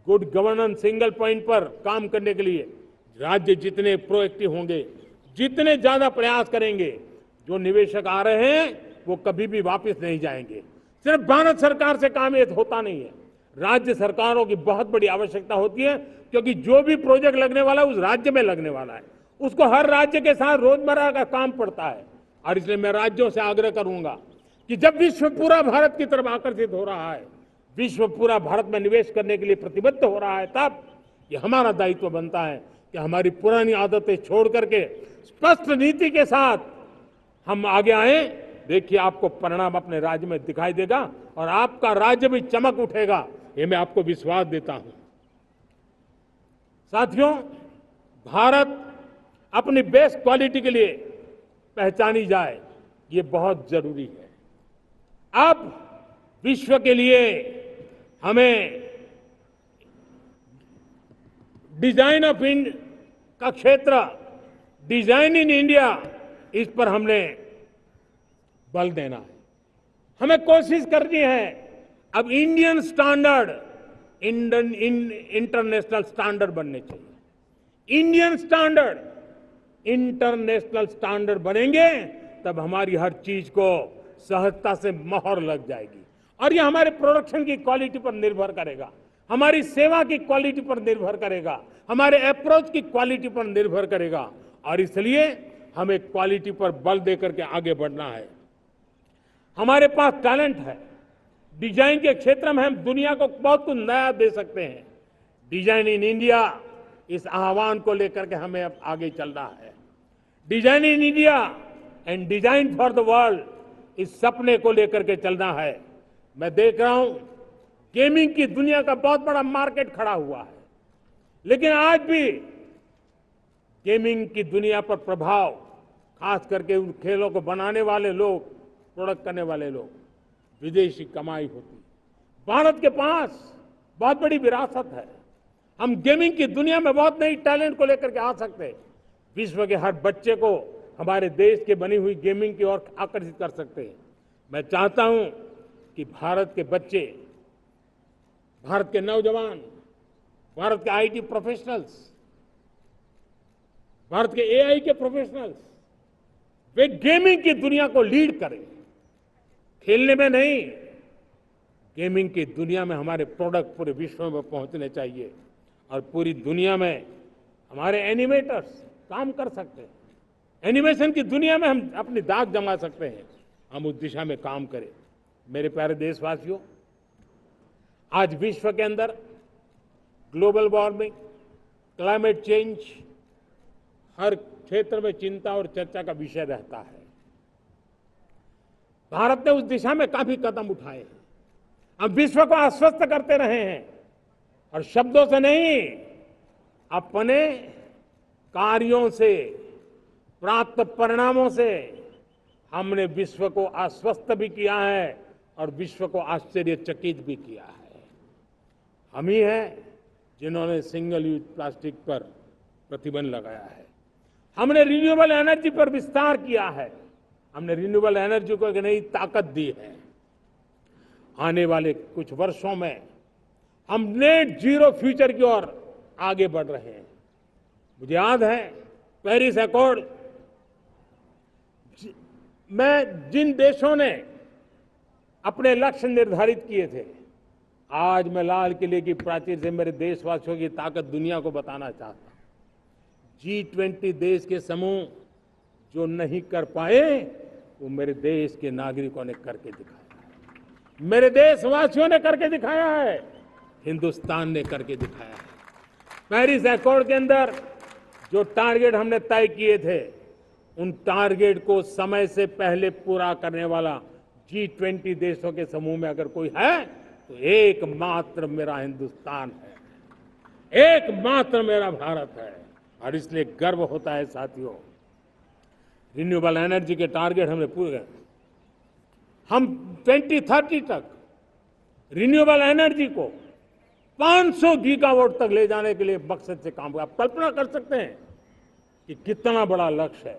गुड गवर्नेंस सिंगल पॉइंट पर काम करने के लिए राज्य जितने प्रोएक्टिव होंगे, जितने ज्यादा प्रयास करेंगे, जो निवेशक आ रहे हैं वो कभी भी वापस नहीं जाएंगे। सिर्फ भारत सरकार से काम ये होता नहीं है, राज्य सरकारों की बहुत बड़ी आवश्यकता होती है, क्योंकि जो भी प्रोजेक्ट लगने वाला है उस राज्य में लगने वाला है, उसको हर राज्य के साथ रोजमर्रा का काम पड़ता है। और इसलिए मैं राज्यों से आग्रह करूंगा कि जब विश्व पूरा भारत की तरफ आकर्षित हो रहा है, विश्व पूरा भारत में निवेश करने के लिए प्रतिबद्ध हो रहा है, तब ये हमारा दायित्व बनता है कि हमारी पुरानी आदतें छोड़ करके स्पष्ट नीति के साथ हम आगे आए। देखिए, आपको परिणाम अपने राज्य में दिखाई देगा और आपका राज्य भी चमक उठेगा, ये मैं आपको विश्वास देता हूं। साथियों, भारत अपनी बेस्ट क्वालिटी के लिए पहचानी जाए, ये बहुत जरूरी है। अब विश्व के लिए हमें डिजाइन ऑफ इंडिया का क्षेत्र, डिजाइन इन इंडिया, इस पर हमने बल देना है। हमें कोशिश करनी है अब इंडियन स्टैंडर्ड इंटरनेशनल स्टैंडर्ड बनने चाहिए। इंडियन स्टैंडर्ड इंटरनेशनल स्टैंडर्ड बनेंगे तब हमारी हर चीज को सहजता से मोहर लग जाएगी और ये हमारे प्रोडक्शन की क्वालिटी पर निर्भर करेगा, हमारी सेवा की क्वालिटी पर निर्भर करेगा, हमारे अप्रोच की क्वालिटी पर निर्भर करेगा। और इसलिए हमें क्वालिटी पर बल देकर के आगे बढ़ना है। हमारे पास टैलेंट है, डिजाइन के क्षेत्र में हम दुनिया को बहुत कुछ नया दे सकते हैं। डिजाइन इन इंडिया, इस आह्वान को लेकर के हमें अब आगे चलना है। Design in India and design for the world, इस सपने को लेकर के चलना है। मैं देख रहा हूं गेमिंग की दुनिया का बहुत बड़ा मार्केट खड़ा हुआ है, लेकिन आज भी गेमिंग की दुनिया पर प्रभाव, खास करके उन खेलों को बनाने वाले लोग, प्रोडक्ट करने वाले लोग, विदेशी कमाई होती। भारत के पास बहुत बड़ी विरासत है, हम गेमिंग की दुनिया में बहुत नई टैलेंट को लेकर के आ सकते हैं। विश्व के हर बच्चे को हमारे देश के बनी हुई गेमिंग की ओर आकर्षित कर सकते हैं। मैं चाहता हूं कि भारत के बच्चे, भारत के नौजवान, भारत के आईटी प्रोफेशनल्स, भारत के एआई के प्रोफेशनल्स वे गेमिंग की दुनिया को लीड करें, खेलने में नहीं, गेमिंग की दुनिया में हमारे प्रोडक्ट पूरे विश्व में पहुंचने चाहिए और पूरी दुनिया में हमारे एनिमेटर्स काम कर सकते हैं। एनिमेशन की दुनिया में हम अपनी दाग जमा सकते हैं। हम उस दिशा में काम करें। मेरे प्यारे देशवासियों, आज विश्व के अंदर ग्लोबल वार्मिंग, क्लाइमेट चेंज हर क्षेत्र में चिंता और चर्चा का विषय रहता है। भारत ने उस दिशा में काफी कदम उठाए हैं। हम विश्व को आश्वस्त करते रहे हैं और शब्दों से नहीं, अपने कार्यों से, प्राप्त परिणामों से हमने विश्व को आश्वस्त भी किया है और विश्व को आश्चर्यचकित भी किया है। हम ही हैं जिन्होंने सिंगल यूज प्लास्टिक पर प्रतिबंध लगाया है। हमने रिन्यूएबल एनर्जी पर विस्तार किया है। हमने रिन्यूएबल एनर्जी को एक नई ताकत दी है। आने वाले कुछ वर्षों में हम नेट जीरो फ्यूचर की ओर आगे बढ़ रहे हैं। मुझे याद है पेरिस एकॉर्ड में जिन देशों ने अपने लक्ष्य निर्धारित किए थे, आज मैं लाल किले की प्राचीर से मेरे देशवासियों की ताकत दुनिया को बताना चाहता हूं। G20 देश के समूह जो नहीं कर पाए, वो मेरे देश के नागरिकों ने करके दिखाया है। मेरे देशवासियों ने करके दिखाया है। हिंदुस्तान ने करके दिखाया है। पेरिस एकॉर्ड के अंदर जो टारगेट हमने तय किए थे, उन टारगेट को समय से पहले पूरा करने वाला G20 देशों के समूह में अगर कोई है तो एकमात्र मेरा हिंदुस्तान है, एकमात्र मेरा भारत है। और इसलिए गर्व होता है साथियों। रिन्यूएबल एनर्जी के टारगेट हमने पूरे, हम 2030 तक रिन्यूएबल एनर्जी को 500 गीगावाट तक ले जाने के लिए मकसद से काम कर। आप कल्पना कर सकते हैं कि कितना बड़ा लक्ष्य है।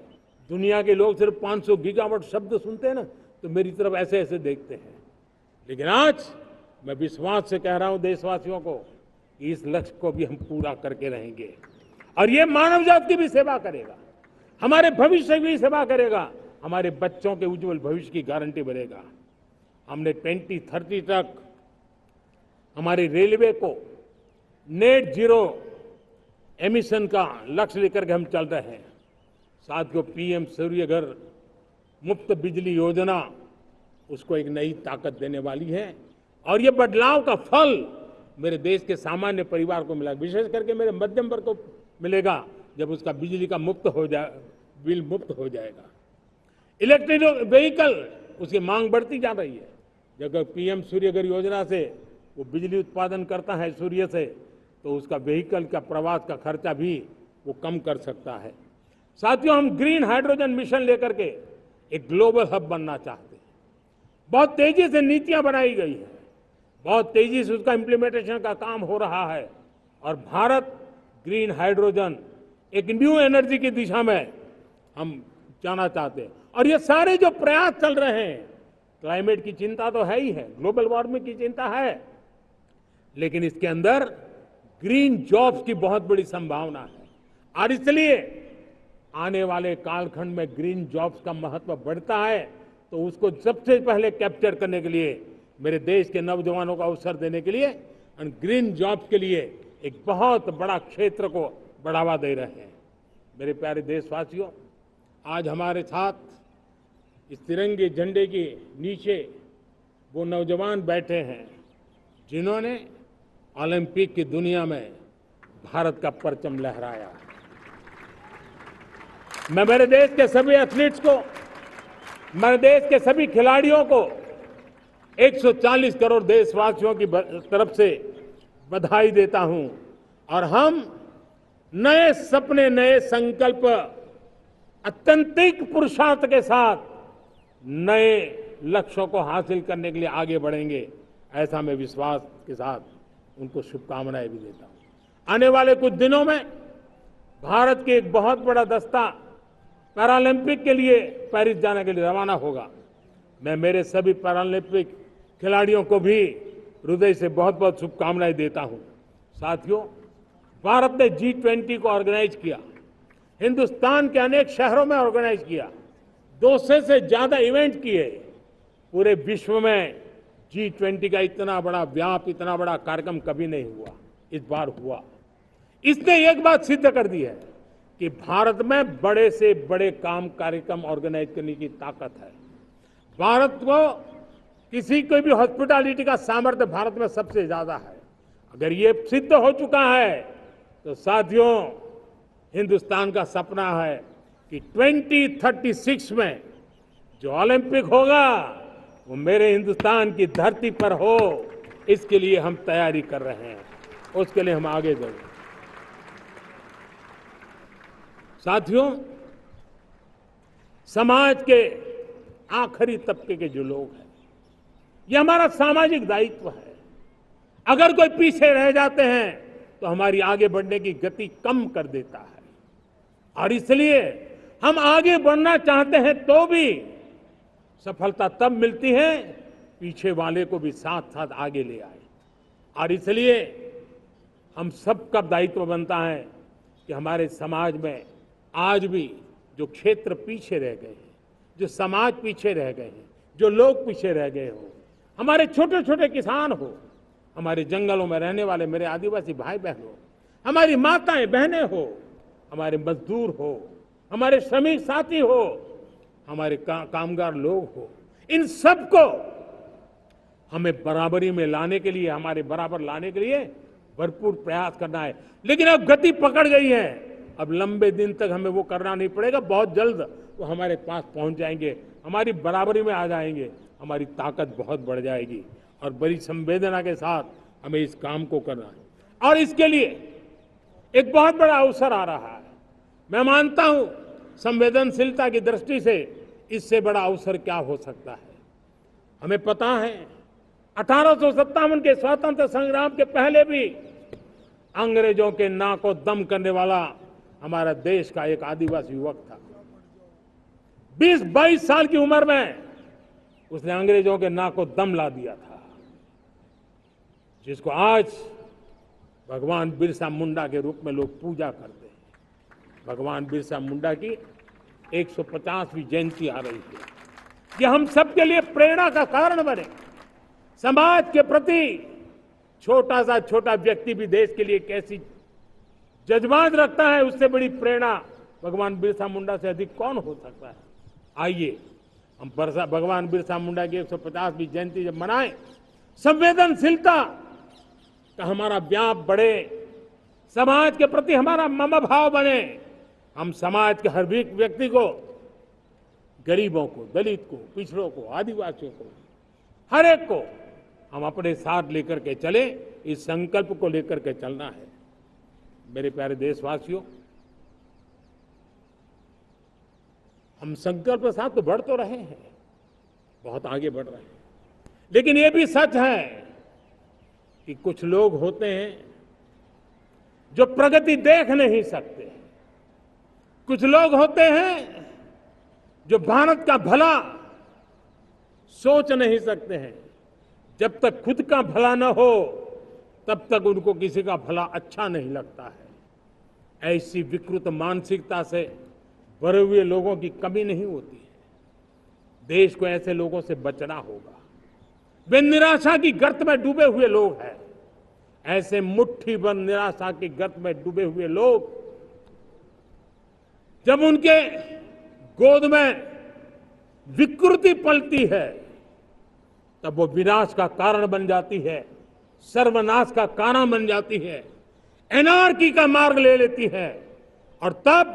दुनिया के लोग सिर्फ 500 गीगावाट शब्द सुनते हैं ना, तो मेरी तरफ ऐसे ऐसे देखते हैं। लेकिन आज मैं विश्वास से कह रहा हूं देशवासियों को कि इस लक्ष्य को भी हम पूरा करके रहेंगे और ये मानव जाति की भी सेवा करेगा, हमारे भविष्य की भी सेवा करेगा, हमारे बच्चों के उज्जवल भविष्य की गारंटी बनेगा। हमने 2030 तक हमारी रेलवे को नेट जीरो एमिशन का लक्ष्य लेकर के हम चल रहे हैं। साथियों, पीएम सूर्यघर मुफ्त बिजली योजना उसको एक नई ताकत देने वाली है और ये बदलाव का फल मेरे देश के सामान्य परिवार को मिला, विशेष करके मेरे मध्यम वर्ग को मिलेगा जब उसका बिजली का बिल मुफ्त हो जाएगा। इलेक्ट्रिक व्हीकल उसकी मांग बढ़ती जा रही है। जब पीएम सूर्यघर योजना से वो बिजली उत्पादन करता है सूर्य से, तो उसका व्हीकल का प्रवास का खर्चा भी वो कम कर सकता है। साथियों, हम ग्रीन हाइड्रोजन मिशन लेकर के एक ग्लोबल हब बनना चाहते हैं। बहुत तेजी से नीतियां बनाई गई है, बहुत तेजी से उसका इम्प्लीमेंटेशन का काम हो रहा है और भारत ग्रीन हाइड्रोजन एक न्यू एनर्जी की दिशा में हम जाना चाहते हैं। और ये सारे जो प्रयास चल रहे हैं, क्लाइमेट की चिंता तो है ही है, ग्लोबल वार्मिंग की चिंता है, लेकिन इसके अंदर ग्रीन जॉब्स की बहुत बड़ी संभावना है और इसलिए आने वाले कालखंड में ग्रीन जॉब्स का महत्व बढ़ता है। तो उसको सबसे पहले कैप्चर करने के लिए, मेरे देश के नौजवानों को अवसर देने के लिए और ग्रीन जॉब्स के लिए एक बहुत बड़ा क्षेत्र को बढ़ावा दे रहे हैं। मेरे प्यारे देशवासियों, आज हमारे साथ इस तिरंगे झंडे के नीचे वो नौजवान बैठे हैं जिन्होंने ओलंपिक की दुनिया में भारत का परचम लहराया। मैं मेरे देश के सभी एथलीट्स को, मेरे देश के सभी खिलाड़ियों को 140 करोड़ देशवासियों की तरफ से बधाई देता हूं और हम नए सपने, नए संकल्प, अत्यंतिक पुरुषार्थ के साथ नए लक्ष्यों को हासिल करने के लिए आगे बढ़ेंगे। ऐसा मैं विश्वास के साथ उनको शुभकामनाएं भी देता हूं। आने वाले कुछ दिनों में भारत के एक बहुत बड़ा दस्ता पैरालंपिक के लिए पेरिस जाने के लिए रवाना होगा। मैं मेरे सभी पैरालंपिक खिलाड़ियों को भी हृदय से बहुत बहुत शुभकामनाएं देता हूं। साथियों, भारत ने G20 को ऑर्गेनाइज किया, हिंदुस्तान के अनेक शहरों में ऑर्गेनाइज किया। 200 से ज्यादा इवेंट किए। पूरे विश्व में G20 का इतना बड़ा व्याप, इतना बड़ा कार्यक्रम कभी नहीं हुआ, इस बार हुआ। इसने एक बात सिद्ध कर दी है कि भारत में बड़े से बड़े कार्यक्रम ऑर्गेनाइज करने की ताकत है। भारत को किसी को भी हॉस्पिटैलिटी का सामर्थ्य भारत में सबसे ज्यादा है। अगर ये सिद्ध हो चुका है तो साथियों, हिंदुस्तान का सपना है कि 2036 में जो ओलंपिक होगा वो मेरे हिंदुस्तान की धरती पर हो। इसके लिए हम तैयारी कर रहे हैं, उसके लिए हम आगे बढ़े। साथियों, समाज के आखिरी तबके के जो लोग हैं, ये हमारा सामाजिक दायित्व है। अगर कोई पीछे रह जाते हैं तो हमारी आगे बढ़ने की गति कम कर देता है, और इसलिए हम आगे बढ़ना चाहते हैं तो भी सफलता तब मिलती है पीछे वाले को भी साथ साथ आगे ले आए। और इसलिए हम सबका दायित्व बनता है कि हमारे समाज में आज भी जो क्षेत्र पीछे रह गए हैं, जो समाज पीछे रह गए हैं, जो लोग पीछे रह गए हो, हमारे छोटे छोटे किसान हो, हमारे जंगलों में रहने वाले मेरे आदिवासी भाई बहन हो, हमारी माताएं बहनें हो, हमारे मजदूर हो, हमारे श्रमिक साथी हो, हमारे कामगार लोग हो, इन सबको हमें बराबरी में लाने के लिए, हमारे बराबर लाने के लिए भरपूर प्रयास करना है। लेकिन अब गति पकड़ गई है, अब लंबे दिन तक हमें वो करना नहीं पड़ेगा। बहुत जल्द वो हमारे पास पहुंच जाएंगे, हमारी बराबरी में आ जाएंगे, हमारी ताकत बहुत बढ़ जाएगी। और बड़ी संवेदना के साथ हमें इस काम को करना है। और इसके लिए एक बहुत बड़ा अवसर आ रहा है। मैं मानता हूं संवेदनशीलता की दृष्टि से इससे बड़ा अवसर क्या हो सकता है। हमें पता है 1857 के स्वतंत्र संग्राम के पहले भी अंग्रेजों के नाक को दम करने वाला हमारा देश का एक आदिवासी युवक था। 20-22 साल की उम्र में उसने अंग्रेजों के नाक को दम ला दिया था, जिसको आज भगवान बिरसा मुंडा के रूप में लोग पूजा करते हैं। भगवान बिरसा मुंडा की 150वीं जयंती आ रही है। ये हम सबके लिए प्रेरणा का कारण बने। समाज के प्रति छोटा व्यक्ति भी देश के लिए कैसी जज्बात रखता है, उससे बड़ी प्रेरणा भगवान बिरसा मुंडा से अधिक कौन हो सकता है। आइए हम भगवान बिरसा मुंडा की 150वीं जयंती जब मनाएं, संवेदनशीलता का हमारा व्याप बढ़े, समाज के प्रति हमारा ममभाव बने। हम समाज के हर व्यक्ति को, गरीबों को, दलित को, पिछड़ों को, आदिवासियों को, हर एक को हम अपने साथ लेकर के चले। इस संकल्प को लेकर के चलना है। मेरे प्यारे देशवासियों, हम संकल्प के साथ तो बढ़ तो रहे हैं, बहुत आगे बढ़ रहे हैं, लेकिन ये भी सच है कि कुछ लोग होते हैं जो प्रगति देख नहीं सकते। कुछ लोग होते हैं जो भारत का भला सोच नहीं सकते हैं। जब तक खुद का भला न हो तब तक उनको किसी का भला अच्छा नहीं लगता है। ऐसी विकृत मानसिकता से भरे हुए लोगों की कमी नहीं होती है। देश को ऐसे लोगों से बचना होगा। वे निराशा की गर्त में डूबे हुए लोग हैं। ऐसे मुट्ठी भर निराशा की गर्त में डूबे हुए लोग, जब उनके गोद में विकृति पलती है तब वो विनाश का कारण बन जाती है, सर्वनाश का कारण बन जाती है, एनार्की का मार्ग ले लेती है। और तब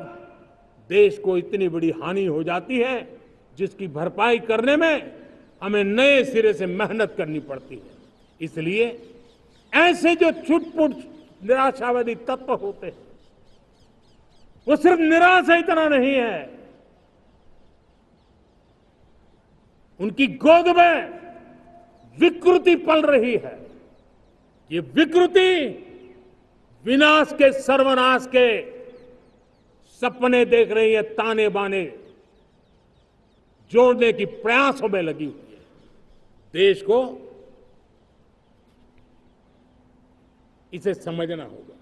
देश को इतनी बड़ी हानि हो जाती है जिसकी भरपाई करने में हमें नए सिरे से मेहनत करनी पड़ती है। इसलिए ऐसे जो छुटपुट निराशावादी तत्व होते हैं, वो सिर्फ निराशा इतना नहीं है, उनकी गोद में विकृति पल रही है। ये विकृति विनाश के, सर्वनाश के सपने देख रही है, ताने बाने जोड़ने की प्रयासों में लगी हुई है। देश को इसे समझना होगा।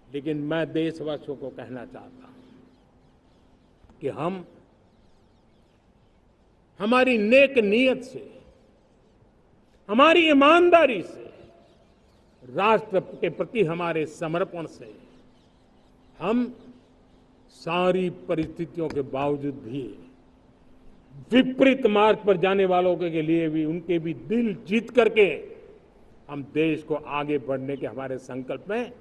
लेकिन मैं देशवासियों को कहना चाहता हूं कि हम हमारी नेक नीयत से, हमारी ईमानदारी से, राष्ट्र के प्रति हमारे समर्पण से हम सारी परिस्थितियों के बावजूद भी विपरीत मार्ग पर जाने वालों के लिए भी उनके भी दिल जीत करके हम देश को आगे बढ़ने के हमारे संकल्प में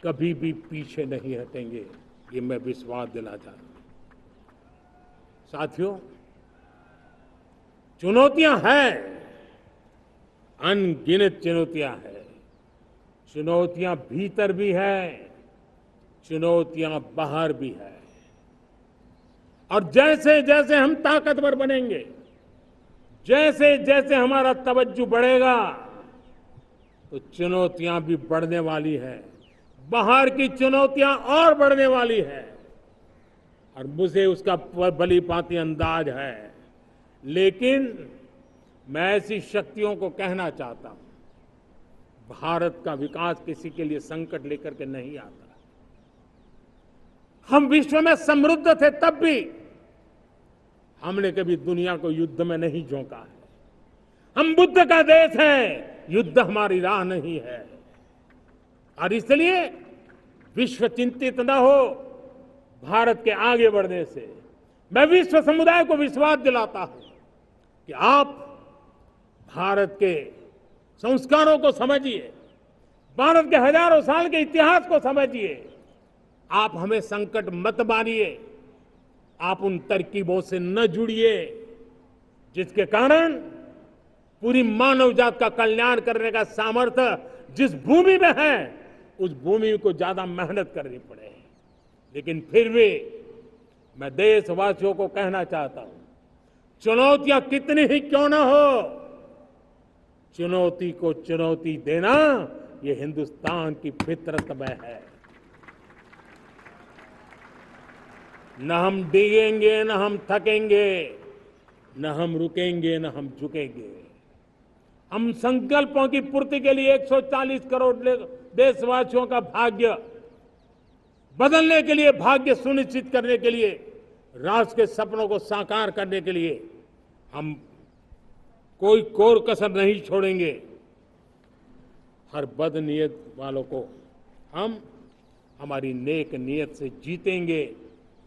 कभी भी पीछे नहीं हटेंगे, ये मैं विश्वास दिलाना चाहता हूं। साथियों, चुनौतियां हैं, अनगिनत चुनौतियां हैं। चुनौतियां भीतर भी है, चुनौतियां बाहर भी है। और जैसे जैसे हम ताकतवर बनेंगे, जैसे जैसे हमारा तवज्जो बढ़ेगा, तो चुनौतियां भी बढ़ने वाली है, बाहर की चुनौतियां और बढ़ने वाली है, और मुझे उसका भली भांति अंदाज है। लेकिन मैं ऐसी शक्तियों को कहना चाहता हूं, भारत का विकास किसी के लिए संकट लेकर के नहीं आता। हम विश्व में समृद्ध थे, तब भी हमने कभी दुनिया को युद्ध में नहीं झोंका है। हम बुद्ध का देश है, युद्ध हमारी राह नहीं है। और इसलिए विश्व चिंतित न हो भारत के आगे बढ़ने से। मैं विश्व समुदाय को विश्वास दिलाता हूं कि आप भारत के संस्कारों को समझिए, भारत के हजारों साल के इतिहास को समझिए। आप हमें संकट मत मानिए, आप उन तरकीबों से न जुड़िए जिसके कारण पूरी मानव जात का कल्याण करने का सामर्थ्य जिस भूमि में है, उस भूमि को ज्यादा मेहनत करनी पड़े। लेकिन फिर भी मैं देशवासियों को कहना चाहता हूं, चुनौतियां कितनी ही क्यों न हो, चुनौती को चुनौती देना ये हिंदुस्तान की फितरत में है। न हम डिगेंगे, न हम थकेंगे, न हम रुकेंगे, न हम झुकेंगे। हम संकल्पों की पूर्ति के लिए 140 करोड़ देशवासियों का भाग्य बदलने के लिए, भाग्य सुनिश्चित करने के लिए, राष्ट्र के सपनों को साकार करने के लिए हम कोई कोर कसर नहीं छोड़ेंगे। हर बदनीयत वालों को हम हमारी नेक नीयत से जीतेंगे,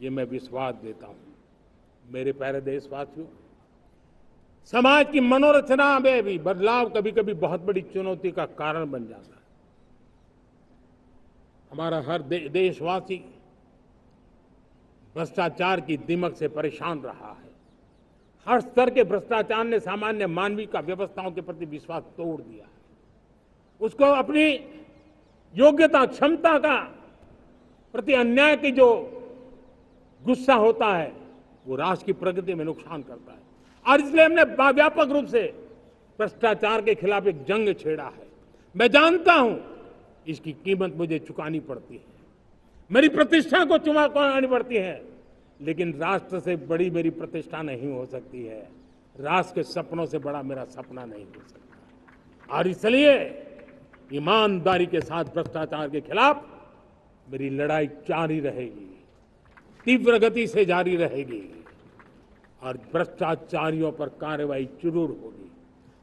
ये मैं विश्वास देता हूं। मेरे प्यारे देशवासियों, समाज की मनोरचना में भी बदलाव कभी कभी बहुत बड़ी चुनौती का कारण बन जाता है। हमारा हर देशवासी भ्रष्टाचार की दिमक से परेशान रहा है। हर स्तर के भ्रष्टाचार ने सामान्य मानवीय का व्यवस्थाओं के प्रति विश्वास तोड़ दिया है। उसको अपनी योग्यता, क्षमता का प्रति अन्याय की जो गुस्सा होता है, वो राष्ट्र की प्रगति में नुकसान करता है। और इसलिए हमने व्यापक रूप से भ्रष्टाचार के खिलाफ एक जंग छेड़ा है। मैं जानता हूं इसकी कीमत मुझे चुकानी पड़ती है, मेरी प्रतिष्ठा को चुकानी पड़ती है, लेकिन राष्ट्र से बड़ी मेरी प्रतिष्ठा नहीं हो सकती है, राष्ट्र के सपनों से बड़ा मेरा सपना नहीं हो सकता। और इसलिए ईमानदारी के साथ भ्रष्टाचार के खिलाफ मेरी लड़ाई जारी रहेगी, तीव्र गति से जारी रहेगी, और भ्रष्टाचारियों पर कार्रवाई जरूर होगी।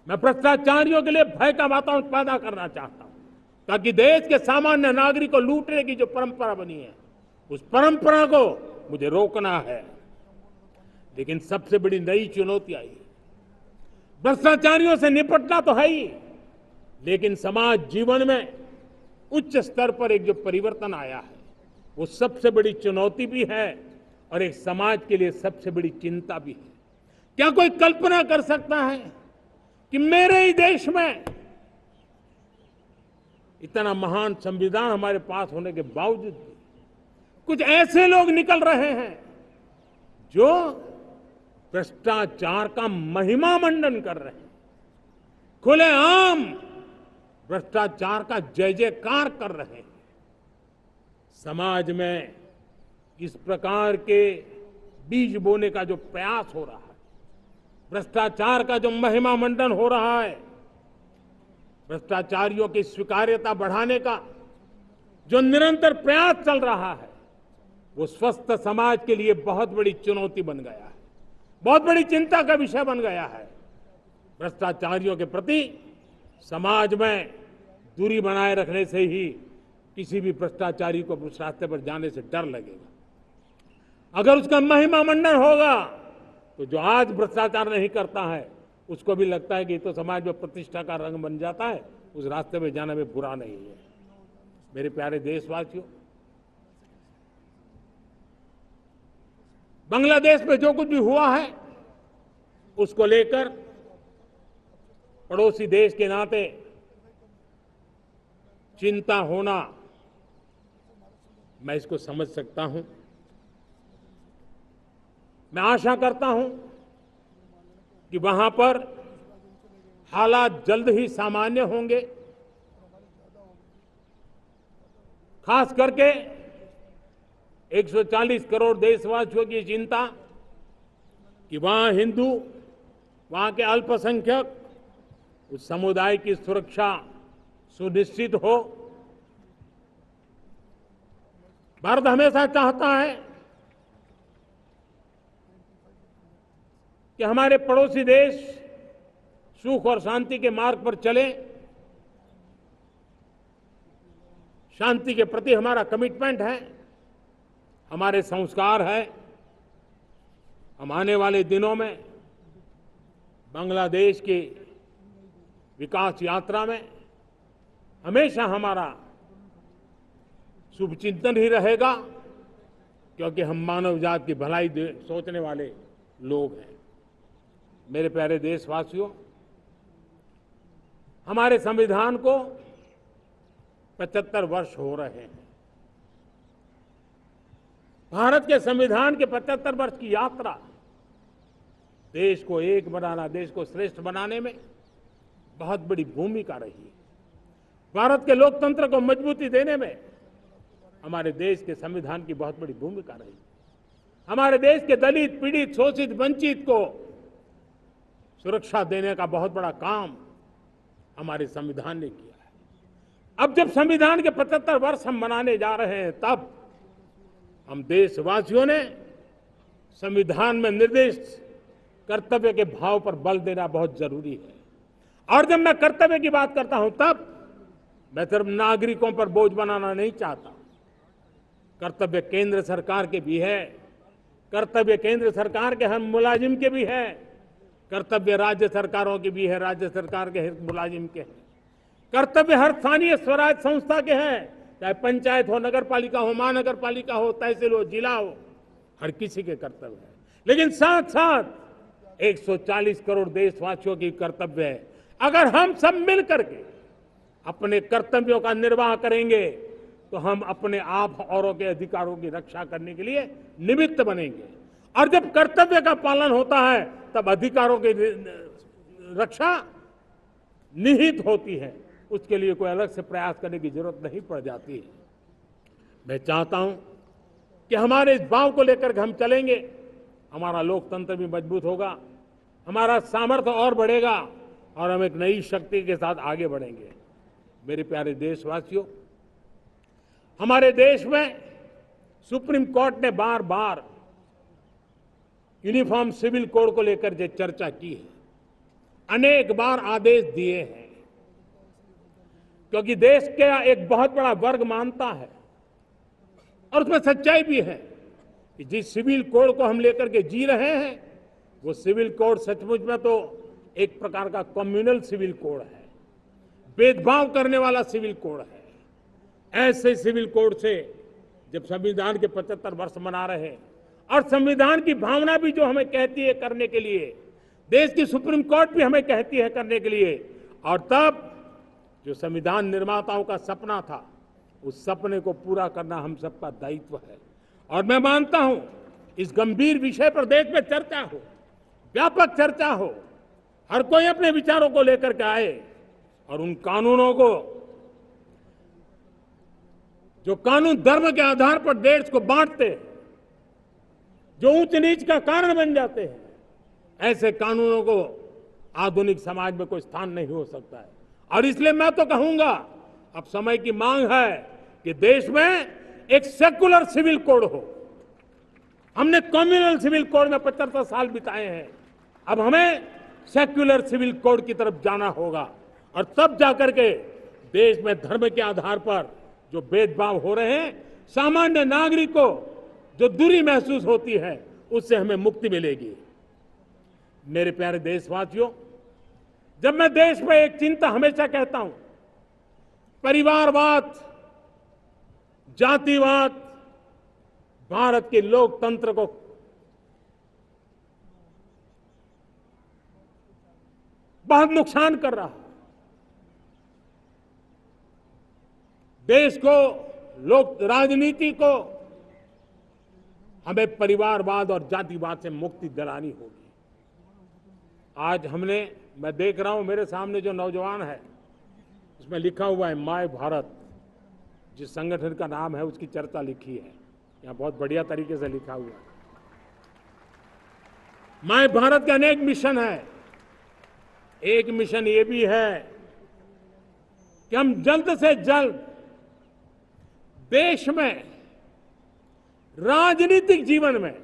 मैं भ्रष्टाचारियों के लिए भय का वातावरण पैदा करना चाहता हूं, ताकि देश के सामान्य नागरिक को लूटने की जो परंपरा बनी है, उस परंपरा को मुझे रोकना है। लेकिन सबसे बड़ी नई चुनौती आई, भ्रष्टाचारियों से निपटना तो है ही, लेकिन समाज जीवन में उच्च स्तर पर एक जो परिवर्तन आया है, वो सबसे बड़ी चुनौती भी है और एक समाज के लिए सबसे बड़ी चिंता भी है। क्या कोई कल्पना कर सकता है कि मेरे ही देश में इतना महान संविधान हमारे पास होने के बावजूद भी कुछ ऐसे लोग निकल रहे हैं जो भ्रष्टाचार का महिमा मंडन कर रहे हैं, खुलेआम भ्रष्टाचार का जय जयकार कर रहे हैं। समाज में इस प्रकार के बीज बोने का जो प्रयास हो रहा है, भ्रष्टाचार का जो महिमा मंडन हो रहा है, भ्रष्टाचारियों की स्वीकार्यता बढ़ाने का जो निरंतर प्रयास चल रहा है, वो स्वस्थ समाज के लिए बहुत बड़ी चुनौती बन गया है। बहुत बड़ी चिंता का विषय बन गया है। भ्रष्टाचारियों के प्रति समाज में दूरी बनाए रखने से ही किसी भी भ्रष्टाचारी को उस रास्ते पर जाने से डर लगेगा। अगर उसका महिमा मंडन होगा तो जो आज भ्रष्टाचार नहीं करता है उसको भी लगता है कि तो समाज में प्रतिष्ठा का रंग बन जाता है, उस रास्ते में जाने में बुरा नहीं है। मेरे प्यारे देशवासियों, बांग्लादेश में जो कुछ भी हुआ है उसको लेकर पड़ोसी देश के नाते चिंता होना, मैं इसको समझ सकता हूं। मैं आशा करता हूं कि वहां पर हालात जल्द ही सामान्य होंगे। खास करके 140 करोड़ देशवासियों की चिंता कि वहां हिंदू, वहां के अल्पसंख्यक, उस समुदाय की सुरक्षा सुनिश्चित हो। भारत हमेशा चाहता है कि हमारे पड़ोसी देश सुख और शांति के मार्ग पर चले। शांति के प्रति हमारा कमिटमेंट है, हमारे संस्कार है। हम आने वाले दिनों में बांग्लादेश की विकास यात्रा में हमेशा हमारा शुभचिंतन ही रहेगा, क्योंकि हम मानव जाति की भलाई सोचने वाले लोग हैं। मेरे प्यारे देशवासियों, हमारे संविधान को 75 वर्ष हो रहे हैं। भारत के संविधान के 75 वर्ष की यात्रा देश को एक बनाना, देश को श्रेष्ठ बनाने में बहुत बड़ी भूमिका रही है। भारत के लोकतंत्र को मजबूती देने में हमारे देश के संविधान की बहुत बड़ी भूमिका रही। हमारे देश के दलित, पीड़ित, शोषित, वंचित को सुरक्षा देने का बहुत बड़ा काम हमारे संविधान ने किया है। अब जब संविधान के 75 वर्ष हम मनाने जा रहे हैं, तब हम देशवासियों ने संविधान में निर्दिष्ट कर्तव्य के भाव पर बल देना बहुत जरूरी है। और जब मैं कर्तव्य की बात करता हूं, तब मैं सिर्फ नागरिकों पर बोझ बनाना नहीं चाहता। कर्तव्य केंद्र सरकार के भी है, कर्तव्य केंद्र सरकार के हर मुलाजिम के भी है, कर्तव्य राज्य सरकारों के भी है, राज्य सरकार के हर मुलाजिम के हैं, कर्तव्य हर स्थानीय स्वराज संस्था के हैं, चाहे पंचायत हो, नगर पालिका हो, महानगर पालिका हो, तहसील हो, जिला हो, हर किसी के कर्तव्य है। लेकिन साथ साथ 140 करोड़ देशवासियों की कर्तव्य है। अगर हम सब मिल करके अपने कर्तव्यों का निर्वाह करेंगे तो हम अपने आप औरों के अधिकारों की रक्षा करने के लिए निमित्त बनेंगे। और जब कर्तव्य का पालन होता है तब अधिकारों की रक्षा निहित होती है, उसके लिए कोई अलग से प्रयास करने की जरूरत नहीं पड़ जाती है। मैं चाहता हूं कि हमारे इस भाव को लेकर हम चलेंगे, हमारा लोकतंत्र भी मजबूत होगा, हमारा सामर्थ्य और बढ़ेगा और हम एक नई शक्ति के साथ आगे बढ़ेंगे। मेरे प्यारे देशवासियों, हमारे देश में सुप्रीम कोर्ट ने बार बार यूनिफॉर्म सिविल कोड को लेकर जो चर्चा की है, अनेक बार आदेश दिए हैं, क्योंकि देश का एक बहुत बड़ा वर्ग मानता है और उसमें सच्चाई भी है कि जिस सिविल कोड को हम लेकर के जी रहे हैं, वो सिविल कोड सचमुच में तो एक प्रकार का कम्युनल सिविल कोड है, भेदभाव करने वाला सिविल कोड है। ऐसे सिविल कोड से जब संविधान के 75 वर्ष मना रहे हैं और संविधान की भावना भी जो हमें कहती है करने के लिए, देश की सुप्रीम कोर्ट भी हमें कहती है करने के लिए, और तब जो संविधान निर्माताओं का सपना था, उस सपने को पूरा करना हम सबका दायित्व है। और मैं मानता हूं इस गंभीर विषय पर देश में चर्चा हो, व्यापक चर्चा हो, हर कोई अपने विचारों को लेकर के आए और उन कानूनों को, जो कानून धर्म के आधार पर देश को बांटते हैं, जो ऊंच नीच का कारण बन जाते हैं, ऐसे कानूनों को आधुनिक समाज में कोई स्थान नहीं हो सकता है। और इसलिए मैं तो कहूंगा, अब समय की मांग है कि देश में एक सेकुलर सिविल कोड हो। हमने कम्युनल सिविल कोड में 75 साल बिताए हैं। अब हमें सेक्युलर सिविल कोड की तरफ जाना होगा और तब जाकर के देश में धर्म के आधार पर जो भेदभाव हो रहे हैं, सामान्य नागरिक को जो दूरी महसूस होती है, उससे हमें मुक्ति मिलेगी। मेरे प्यारे देशवासियों, जब मैं देश में एक चिंता हमेशा कहता हूं, परिवारवाद, जातिवाद भारत के लोकतंत्र को बहुत नुकसान कर रहा है। देश को, लोक राजनीति को हमें परिवारवाद और जातिवाद से मुक्ति दिलानी होगी। आज मैं देख रहा हूं मेरे सामने जो नौजवान है, उसमें लिखा हुआ है माय भारत, जिस संगठन का नाम है उसकी चर्चा लिखी है, यहां बहुत बढ़िया तरीके से लिखा हुआ है। माय भारत के अनेक मिशन है। एक मिशन ये भी है कि हम जल्द से जल्द देश में राजनीतिक जीवन में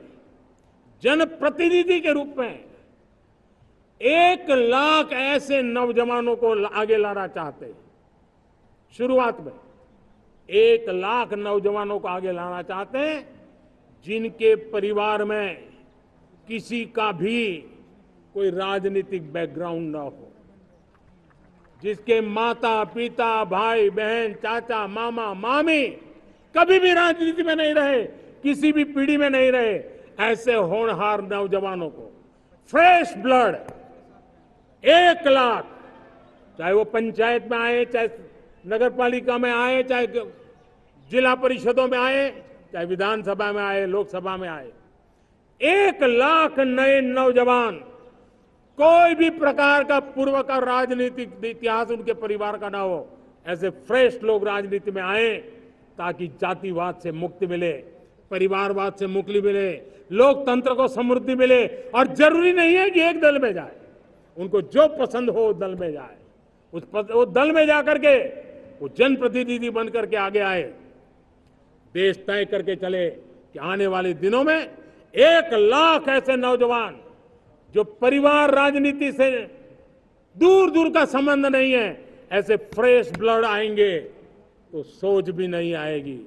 जनप्रतिनिधि के रूप में 1 लाख ऐसे नौजवानों को आगे लाना चाहते हैं। शुरुआत में 1 लाख नौजवानों को आगे लाना चाहते हैं, जिनके परिवार में किसी का भी कोई राजनीतिक बैकग्राउंड न हो, जिसके माता पिता भाई बहन चाचा मामा मामी कभी भी राजनीति में नहीं रहे, किसी भी पीढ़ी में नहीं रहे, ऐसे होनहार नौजवानों को फ्रेश ब्लड 1 लाख, चाहे वो पंचायत में आए, चाहे नगर पालिका में आए, चाहे जिला परिषदों में आए, चाहे विधानसभा में आए, लोकसभा में आए, 1 लाख नए नौजवान, कोई भी प्रकार का पूर्व का राजनीतिक इतिहास उनके परिवार का ना हो, ऐसे फ्रेश लोग राजनीति में आए, ताकि जातिवाद से मुक्ति मिले, परिवारवाद से मुक्ति मिले, लोकतंत्र को समृद्धि मिले। और जरूरी नहीं है कि एक दल में जाए, उनको जो पसंद हो उस दल में जाए, उस दल में जाकर के वो जनप्रतिनिधि बन करके आगे आए। देश तय करके चले कि आने वाले दिनों में 1 लाख ऐसे नौजवान जो परिवार राजनीति से दूर दूर का संबंध नहीं है, ऐसे फ्रेश ब्लड आएंगे तो सोच भी नहीं आएगी,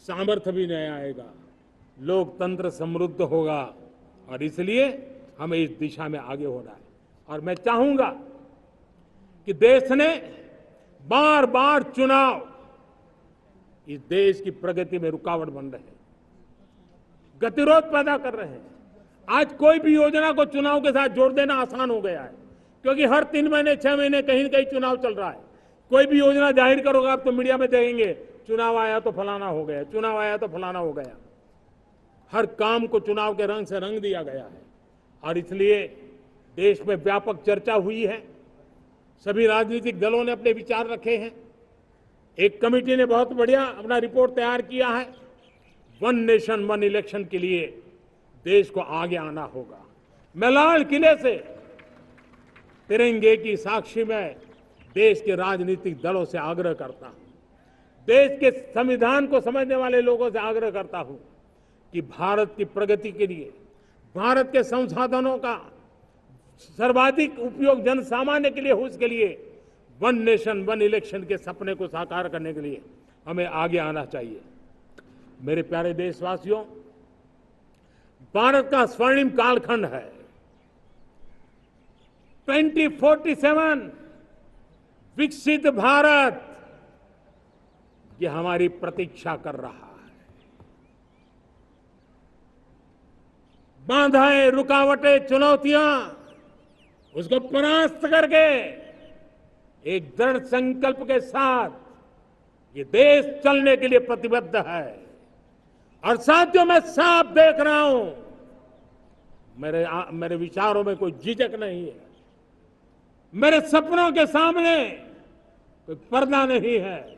सामर्थ्य भी नहीं आएगा, लोकतंत्र समृद्ध होगा। और इसलिए हमें इस दिशा में आगे होना है। और मैं चाहूंगा कि देश ने बार बार चुनाव इस देश की प्रगति में रुकावट बन रहे हैं, गतिरोध पैदा कर रहे हैं। आज कोई भी योजना को चुनाव के साथ जोड़ देना आसान हो गया है, क्योंकि हर 3 महीने 6 महीने कहीं न कहीं चुनाव चल रहा है। कोई भी योजना जाहिर करोगे आप तो मीडिया में देखेंगे, चुनाव आया तो फलाना हो गया, चुनाव आया तो फलाना हो गया। हर काम को चुनाव के रंग से रंग दिया गया है। और इसलिए देश में व्यापक चर्चा हुई है, सभी राजनीतिक दलों ने अपने विचार रखे हैं। एक कमेटी ने बहुत बढ़िया अपना रिपोर्ट तैयार किया है। 1 नेशन 1 इलेक्शन के लिए देश को आगे आना होगा। मैं लाल किले से तिरंगे की साक्षी में देश के राजनीतिक दलों से आग्रह करता हूं, देश के संविधान को समझने वाले लोगों से आग्रह करता हूं कि भारत की प्रगति के लिए, भारत के संसाधनों का सर्वाधिक उपयोग जन सामान्य के लिए हो, उसके लिए 1 नेशन 1 इलेक्शन के सपने को साकार करने के लिए हमें आगे आना चाहिए। मेरे प्यारे देशवासियों, भारत का स्वर्णिम कालखंड है। 2047 विकसित भारत, ये हमारी प्रतीक्षा कर रहा है। बाधाएं, रुकावटें, चुनौतियां, उसको परास्त करके एक दृढ़ संकल्प के साथ ये देश चलने के लिए प्रतिबद्ध है। और साथियों, मैं साफ देख रहा हूं, मेरे विचारों में कोई झिझक नहीं है, मेरे सपनों के सामने कोई पर्दा नहीं है।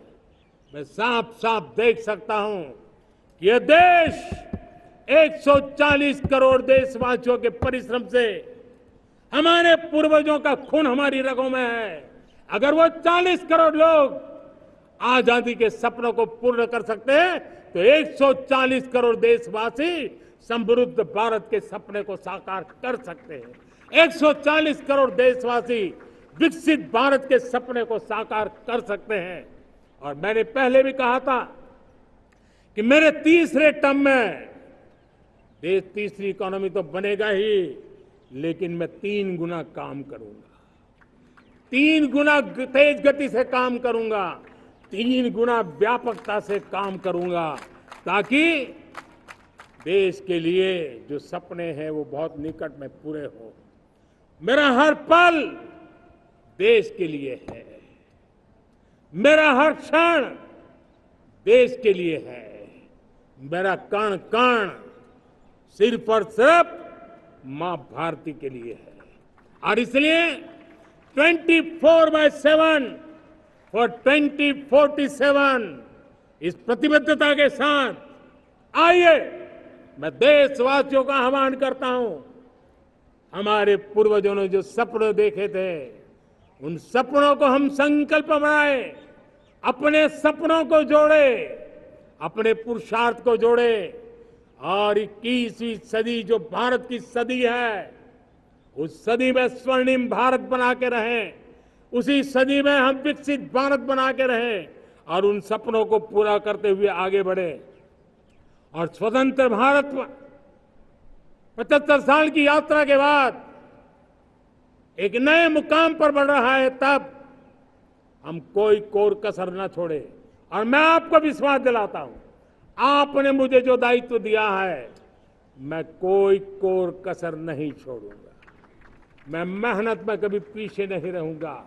मैं साफ साफ देख सकता हूं कि यह देश 140 करोड़ देशवासियों के परिश्रम से, हमारे पूर्वजों का खून हमारी रगों में है। अगर वो 40 करोड़ लोग आजादी के सपनों को पूर्ण कर सकते हैं तो 140 करोड़ देशवासी समृद्ध भारत के सपने को साकार कर सकते हैं। 140 करोड़ देशवासी विकसित भारत के सपने को साकार कर सकते हैं। और मैंने पहले भी कहा था कि मेरे तीसरे टर्म में देश तीसरी इकोनॉमी तो बनेगा ही, लेकिन मैं 3 गुना काम करूंगा, 3 गुना तेज गति से काम करूंगा, 3 गुना व्यापकता से काम करूंगा, ताकि देश के लिए जो सपने हैं वो बहुत निकट में पूरे हो। मेरा हर पल देश के लिए है, मेरा हर क्षण देश के लिए है, मेरा कण कण सिर्फ और सिर्फ मां भारती के लिए है। और इसलिए 24/7 फॉर 2047 इस प्रतिबद्धता के साथ आइए, मैं देशवासियों का आह्वान करता हूं। हमारे पूर्वजों ने जो सपने देखे थे, उन सपनों को हम संकल्प बनाए, अपने सपनों को जोड़े, अपने पुरुषार्थ को जोड़े, और 21वीं सदी जो भारत की सदी है, उस सदी में स्वर्णिम भारत बना के रहें, उसी सदी में हम विकसित भारत बना के रहें और उन सपनों को पूरा करते हुए आगे बढ़े। और स्वतंत्र भारत 75 साल की यात्रा के बाद एक नए मुकाम पर बढ़ रहा है, तब हम कोई कोर कसर न छोड़े। और मैं आपको विश्वास दिलाता हूं, आपने मुझे जो दायित्व दिया है, मैं कोई कोर कसर नहीं छोड़ूंगा। मैं मेहनत में कभी पीछे नहीं रहूंगा,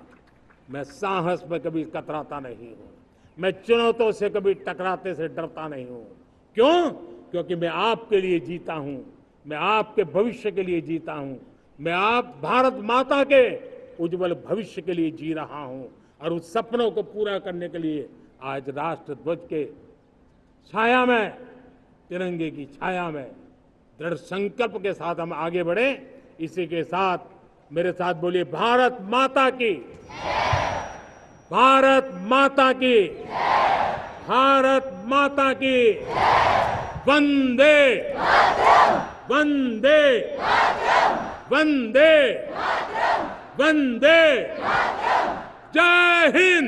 मैं साहस में कभी कतराता नहीं हूं, मैं चुनौतियों से कभी टकराते से डरता नहीं हूं। क्यों? क्योंकि मैं आपके लिए जीता हूं, मैं आपके भविष्य के लिए जीता हूं, मैं आप भारत माता के उज्जवल भविष्य के लिए जी रहा हूं। और उस सपनों को पूरा करने के लिए आज राष्ट्र ध्वज के छाया में, तिरंगे की छाया में दृढ़ संकल्प के साथ हम आगे बढ़े। इसी के साथ मेरे साथ बोलिए, भारत माता की, भारत माता की, भारत माता की, वंदे वंदे वंदे वंदे, जय हिंद।